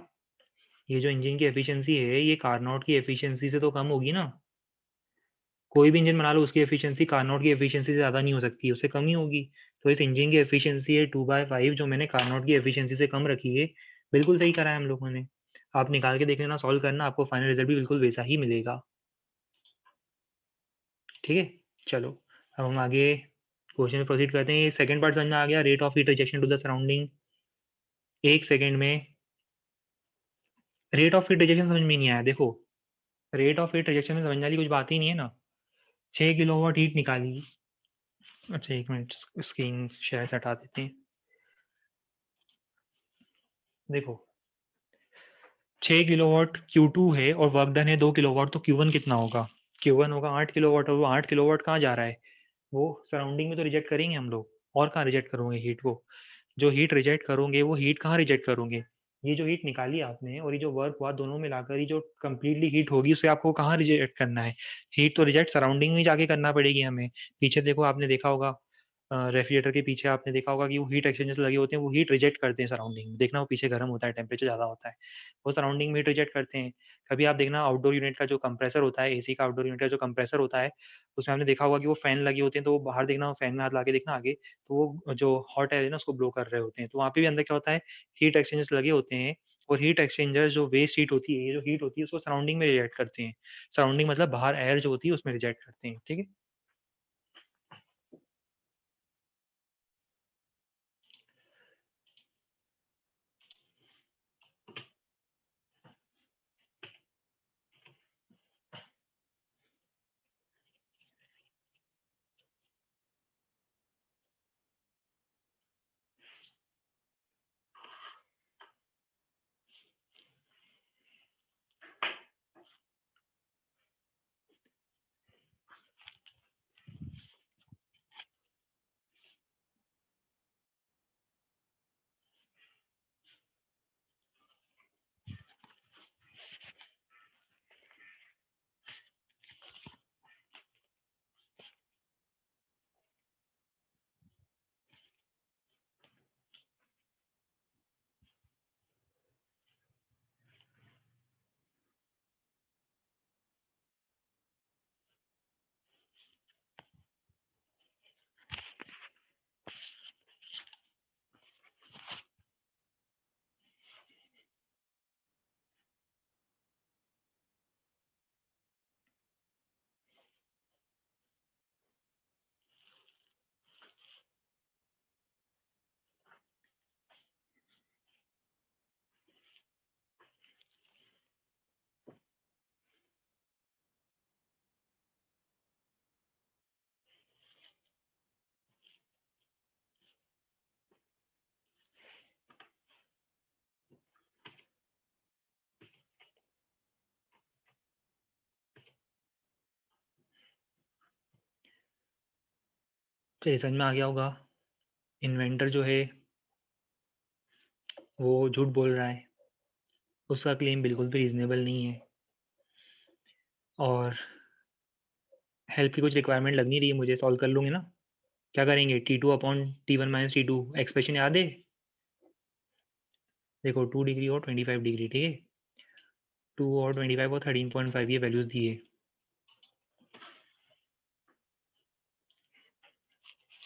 ये जो इंजन की एफिशिएंसी है ये कार्नोट की एफिशिएंसी से तो कम होगी ना। कोई भी इंजन बना लो, उसकी एफिशिएंसी कार्नोट की एफिशिएंसी से ज़्यादा नहीं हो सकती, उससे कम ही होगी। तो इस इंजन की एफिशिएंसी है 2/5, जो मैंने कार्नोट की एफिशिएंसी से कम रखी है। बिल्कुल सही करा है हम लोगों ने। आप निकाल के देख लेना, सॉल्व करना, आपको फाइनल रिजल्ट भी बिल्कुल वैसा ही मिलेगा। ठीक है, चलो अब हम आगे क्वेश्चन में प्रोसीड करते हैं। सेकंड पार्ट समझ में आ गया, rate of heat rejection to the surrounding. एक सेकंड में रेट ऑफ हीट रिजेक्शन समझ में नहीं आया? देखो, रेट ऑफ हीट रिजेक्शन में समझने वाली कुछ बात ही नहीं है ना। 6 किलोवाट हीट निकाली। अच्छा, एक मिनट, स्क्रीन शेयर से हटा देते हैं। देखो, 6 किलोवाट Q2 है और वर्क डन है 2 किलोवाट, तो Q1 कितना होगा? Q1 होगा 8 किलोवाट, और वो 8 किलोवाट कहाँ जा रहा है? वो सराउंडिंग में तो रिजेक्ट करेंगे हम लोग, और कहाँ रिजेक्ट करोगे हीट को? जो हीट रिजेक्ट करोगे वो हीट कहाँ रिजेक्ट करोगे? ये जो हीट निकाली आपने और ये जो वर्क हुआ, दोनों मिलाकर ये जो कंप्लीटली हीट होगी, उसे आपको कहाँ रिजेक्ट करना है? हीट तो रिजेक्ट सराउंडिंग में जाके करना पड़ेगी हमें। पीछे देखो, आपने देखा होगा रेफ्रिजरेटर के पीछे आपने देखा होगा कि वो हीट एक्सचेंजर्स लगे होते हैं, वो हीट रिजेक्ट करते हैं सराउंडिंग में। देखना, वो पीछे गर्म होता है, टेम्परेचर ज़्यादा होता है, वो सराउंडिंग में हीट रिजेक्ट करते हैं। कभी आप देखना, आउटडोर यूनिट का जो कंप्रेसर होता है, एसी का आउटडोर यूनिट का जो कंप्रेसर होता है, उसमें आपने देखा होगा कि वो फैन लगे होते हैं, तो वो बाहर देखना, फैन में हाथ ला के देखना आगे, तो वो जो हॉट एयर है ना उसको ब्लो कर रहे होते हैं। तो वहाँ पे भी अंदर क्या होता है, हीट एक्सचेंजर्स लगे होते हैं। और हीट एक्सचेंजर जो वेस्ट हीट होती है, ये जो हीट होती है उसको सराउंडिंग में रिजेक्ट करते हैं। सराउंडिंग मतलब बाहर एयर जो होती है उसमें रिजेक्ट करते हैं। ठीक है, तो ये समझ में आ गया होगा। इन्वेंटर जो है वो झूठ बोल रहा है, उसका क्लेम बिल्कुल भी रीजनेबल नहीं है, और हेल्प की कुछ रिक्वायरमेंट लग नहीं रही है मुझे, सॉल्व कर लूँगे ना? क्या करेंगे, T2/T1 - T2 एक्सप्रेशन याद है? देखो, 2 डिग्री और 25 डिग्री, ठीक है, 2 और 25 और 13.5 ये वैल्यूज दिए।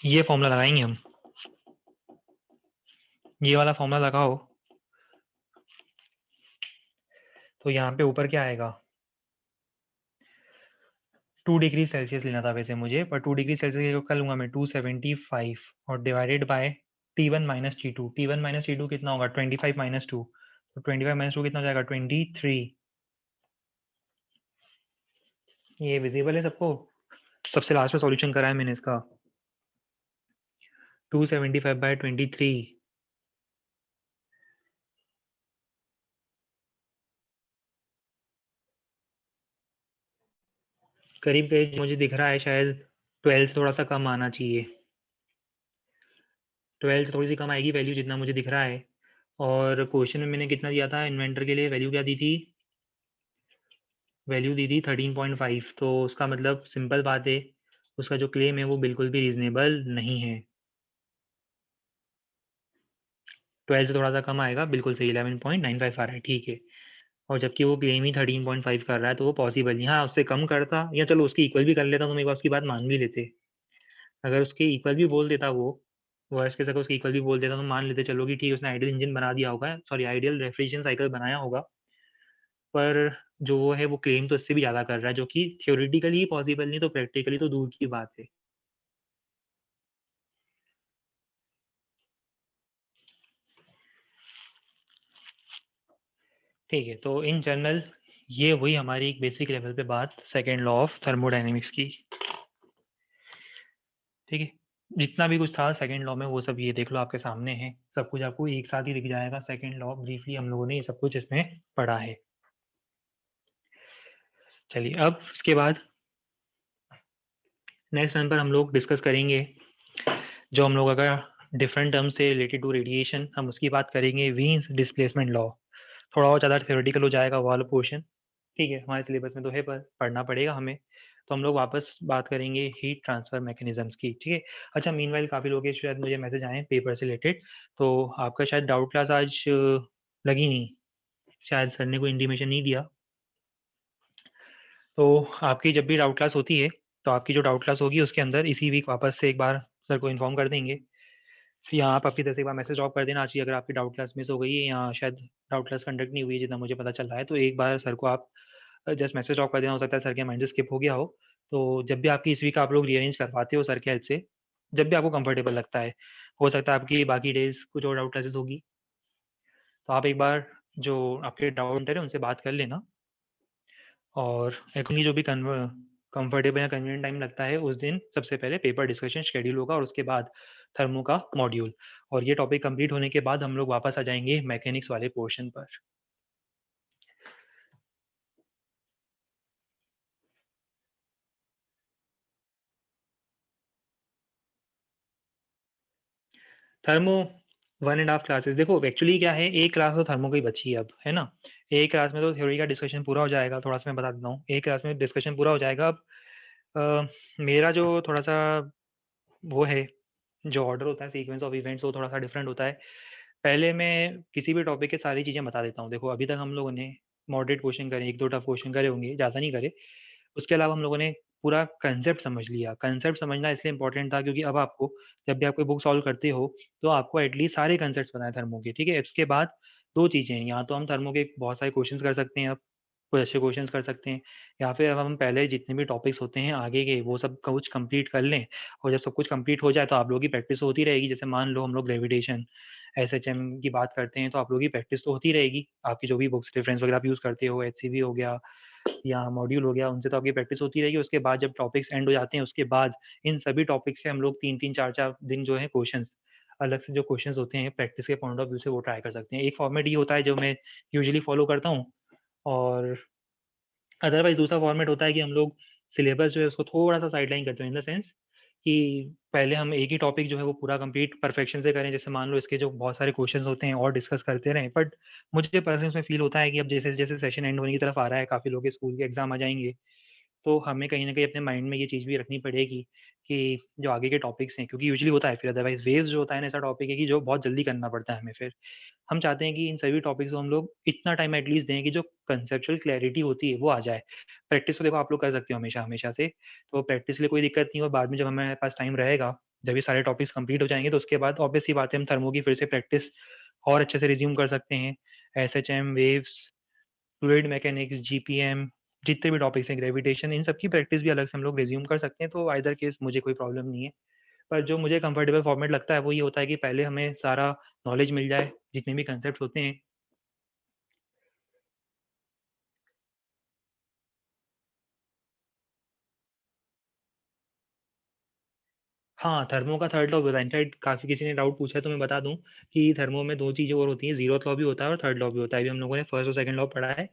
ये फॉर्मूला लगाएंगे हम, ये वाला फॉर्मूला लगाओ, तो यहाँ पे ऊपर क्या आएगा? 2 डिग्री सेल्सियस लेना था वैसे मुझे, पर 2 डिग्री सेल्सियस कर लूँगा मैं 275, और divided by T1 - T2। T1 - T2 कितना होगा? 25 - 2, तो 25 - 2 कितना हो जाएगा? 23। ये विजिबल है सबको? सबसे लास्ट में सॉल्यूशन करा है मैंने इसका। 275/23 करीब करीब मुझे दिख रहा है, शायद 12 से थोड़ा सा कम आना चाहिए। 12 से थोड़ी सी कम आएगी वैल्यू, जितना मुझे दिख रहा है। और क्वेश्चन में मैंने कितना दिया था इन्वेंटर के लिए, वैल्यू क्या दी थी? वैल्यू दी थी 13.5। तो उसका मतलब सिंपल बात है, उसका जो क्लेम है वो बिल्कुल भी रीजनेबल नहीं है। 12 से थोड़ा सा कम आएगा, बिल्कुल सही, 11.95 आ रहा है, ठीक है। और जबकि वो क्लेम ही 13.5 कर रहा है, तो वो पॉसिबल नहीं। हाँ, उससे कम करता या चलो उसकी इक्वल भी कर लेता तो मेरे पास उसकी बात मान भी लेते। अगर उसके इक्वल भी बोल देता वो, वर्स्ट केस अगर उसकी इक्वल भी बोल देता तो मान लेते, चलो कि ठीक है, उसने आइडियल इंजन बना दिया होगा, सॉरी आइडियल रेफ्रिजरेशन साइकिल बनाया होगा। पर जो वो है वो क्लेम तो इससे भी ज़्यादा कर रहा है, जो कि थ्योरेटिकली पॉसिबल नहीं तो प्रैक्टिकली तो दूर की बात है। ठीक है, तो इन जनरल ये हुई हमारी एक बेसिक लेवल पे बात सेकेंड लॉ ऑफ थर्मोडाइनमिक्स की। ठीक है, जितना भी कुछ था सेकेंड लॉ में वो सब ये देख लो आपके सामने है, सब कुछ आपको एक साथ ही दिख जाएगा। सेकेंड लॉ ब्रीफली हम लोगों ने ये सब कुछ इसमें पढ़ा है। चलिए अब इसके बाद नेक्स्ट टाइम पर हम लोग डिस्कस करेंगे, जो हम लोग अगर डिफरेंट टर्म्स से रिलेटेड टू रेडिएशन हम उसकी बात करेंगे, वीन्स डिस्प्लेसमेंट लॉ। थोड़ा और ज़्यादा थ्योरेटिकल हो जाएगा वो वाला पोर्शन। ठीक है, हमारे सिलेबस में तो है पर पढ़ना पड़ेगा हमें। तो हम लोग वापस बात करेंगे हीट ट्रांसफर मैकेनिज्म्स की। ठीक है। अच्छा, मीनवाइल काफ़ी लोग के शायद मुझे मैसेज आए पेपर से रिलेटेड, तो आपका शायद डाउट क्लास आज लगी नहीं, शायद सर ने कोई इंटीमेशन नहीं दिया। तो आपकी जब भी डाउट क्लास होती है, तो आपकी जो डाउट क्लास होगी उसके अंदर इसी वीक वापस से एक बार सर को इन्फॉर्म कर देंगे, या आप अपनी तरफ से एक बार मैसेज ड्रॉप कर देना चाहिए अगर आपकी डाउट क्लास मिस हो गई है या शायद डाउट क्लास कंडक्ट नहीं हुई है जितना मुझे पता चल रहा है। तो एक बार सर को आप जस्ट मैसेज ड्रॉप कर देना, हो सकता है सर के माइंड से स्किप हो गया हो। तो जब भी आपकी इस वीक आप लोग रीअरेंज करवाते हो सर के हेल्प से, जब भी आपको कंफर्टेबल लगता है, हो सकता है आपकी बाकी डेज कुछ और डाउट क्लासेस होगी, तो आप एक बार जो आपके डाउट है उनसे बात कर लेना। और अकॉर्डिंगली जो भी कंफर्टेबल या कन्वीनियंट टाइम लगता है उस दिन सबसे पहले पेपर डिस्कशन शेड्यूल होगा और उसके बाद थर्मो का मॉड्यूल। और ये टॉपिक कंप्लीट होने के बाद हम लोग वापस आ जाएंगे मैकेनिक्स वाले पोर्शन पर। थर्मो 1.5 क्लासेस, देखो एक्चुअली क्या है, एक क्लास तो थर्मो की बची है अब, है ना। एक क्लास में तो थ्योरी का डिस्कशन पूरा हो जाएगा, थोड़ा सा मैं बता देता हूँ, एक क्लास में डिस्कशन पूरा हो जाएगा। अब मेरा जो थोड़ा सा वो है, जो ऑर्डर होता है सीक्वेंस ऑफ इवेंट्स, वो थोड़ा सा डिफरेंट होता है। पहले मैं किसी भी टॉपिक के सारी चीज़ें बता देता हूँ। देखो अभी तक हम लोगों ने मॉडरेट क्वेश्चन करे, एक दो टफ क्वेश्चन करे होंगे, ज़्यादा नहीं करे। उसके अलावा हम लोगों ने पूरा कंसेप्ट समझ लिया। कंसेप्ट समझना इसलिए इंपॉर्टेंट था क्योंकि अब आपको, जब भी आप कोई बुक सॉल्व करते हो, तो आपको एटलीस्ट सारे कंसेप्ट पता है थर्मो के। ठीक है, इसके बाद दो चीज़ें हैं, या तो हम थर्मो के बहुत सारे क्वेश्चंस कर सकते हैं, अब कुछ अच्छे क्वेश्चंस कर सकते हैं, या फिर अब हम पहले जितने भी टॉपिक्स होते हैं आगे के वो सब कुछ कंप्लीट कर लें। और जब सब कुछ कंप्लीट हो जाए तो आप लोगों की प्रैक्टिस होती रहेगी। जैसे मान लो हम लोग ग्रेविटेशन एसएचएम की बात करते हैं, तो आप लोगों की प्रैक्टिस तो होती रहेगी। आपकी जो भी बुक्स रेफरेंस वगैरह आप यूज़ करते हो, एचसीवी हो गया या मॉड्यूल हो गया, उनसे तो आपकी प्रैक्टिस होती रहेगी। उसके बाद जब टॉपिक्स एंड हो जाते हैं, उसके बाद इन सभी टॉपिक से हम लोग 3-3 4-4 दिन जो है क्वेश्चंस, अलग से जो क्वेश्चंस होते हैं प्रैक्टिस के पॉइंट ऑफ व्यू से, वो ट्राई कर सकते हैं। एक फॉर्मेट ये होता है जो मैं यूजुअली फॉलो करता हूँ। और अदरवाइज दूसरा फॉर्मेट होता है कि हम लोग सिलेबस जो है उसको थोड़ा सा साइडलाइन करते हैं, इन द सेंस कि पहले हम एक ही टॉपिक जो है वो पूरा कंप्लीट परफेक्शन से करें। जैसे मान लो इसके जो बहुत सारे क्वेश्चंस होते हैं और डिस्कस करते रहें। बट मुझे पर्सनली उसमें फील होता है कि अब जैसे जैसे सेशन एंड होने की तरफ आ रहा है, काफ़ी लोग के स्कूल के एग्जाम आ जाएंगे, तो हमें कहीं न कहीं अपने माइंड में ये चीज़ भी रखनी पड़ेगी कि जो आगे के टॉपिक्स हैं, क्योंकि यूजुअली होता है फिर अदरवाइज़ वेव्स जो होता है ना, ऐसा टॉपिक है कि जो बहुत जल्दी करना पड़ता है हमें फिर। हम चाहते हैं कि इन सभी टॉपिक्स को हम लोग इतना टाइम एटलीस्ट दें कि जो कंसेप्चुअल क्लैरिटी होती है वो आ जाए। प्रैक्टिस तो देखो आप लोग कर सकते हो हमेशा-हमेशा से, तो प्रैक्टिस के लिए कोई दिक्कत नहीं है। और बाद में जब हमारे पास टाइम रहेगा, जब ये सारे टॉपिक्स कंप्लीट हो जाएँगे, तो उसके बाद ऑब्वियस सी बात है हम थर्मो की फिर से प्रैक्टिस और अच्छे से रिज़्यूम कर सकते हैं। SHM, waves, fluid mechanics, GPM, जितने भी टॉपिक्स हैं, ग्रेविटेशन, इन सब की प्रैक्टिस भी अलग से हम लोग रिज़्यूम कर सकते हैं। तो आइदर केस मुझे कोई प्रॉब्लम नहीं है। पर जो मुझे कंफर्टेबल फॉर्मेट लगता है वो ये होता है कि पहले हमें सारा नॉलेज मिल जाए, जितने भी कंसेप्ट होते हैं। हाँ, थर्मो का थर्ड लॉ भी होता है। इनफैक्ट काफ़ी किसी ने डाउट पूछा है तो मैं बता दूँ कि थर्मो में 2 चीज़ें और होती हैं, ज़ीरोथ लॉ भी होता है और थर्ड लॉ भी होता है। अभी हम लोगों ने फर्स्ट और सेकंड लॉ पढ़ा है।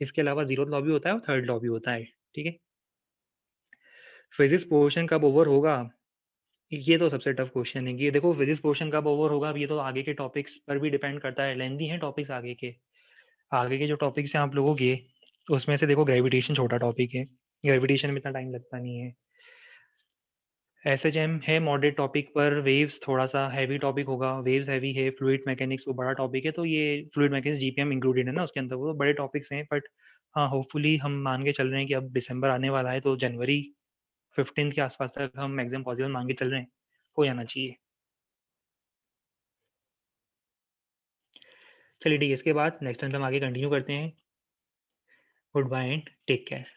इसके अलावा ज़ीरोथ लॉ भी होता है और थर्ड लॉ भी होता है, ठीक है? फिज़िक्स पोर्शन कब ओवर होगा? ये तो सबसे टफ क्वेश्चन है कि ये देखो फिज़िक्स पोर्शन कब ओवर होगा, अब ये तो आगे के टॉपिक्स पर भी डिपेंड करता है। लेंथी हैं टॉपिक्स आगे के। आगे के जो टॉपिक्स हैं आप लोगों के, उसमें से देखो ग्रेविटेशन छोटा टॉपिक है। ग्रेविटेशन में इतना टाइम लगता नहीं है। एसएचएम है मॉडरेट टॉपिक पर, वेव्स थोड़ा-सा हेवी टॉपिक होगा, वेव्स हेवी है, फ्लूइड मैकेनिक्स वो बड़ा टॉपिक है, तो ये फ्लूइड मैकेनिक्स जीपीएम इंक्लूडेड है ना उसके अंदर, वो बड़े टॉपिक्स हैं बट हाँ, होपफुली हम मान के चल रहे हैं कि अब दिसंबर आने वाला है तो जनवरी 15 के आसपास तक हम एग्ज़ाम पॉसिबल मान के चल रहे हैं, हो जाना चाहिए। चलिए ठीक है, इसके बाद नेक्स्ट टाइम हम आगे कंटिन्यू करते हैं। Goodbye and take care.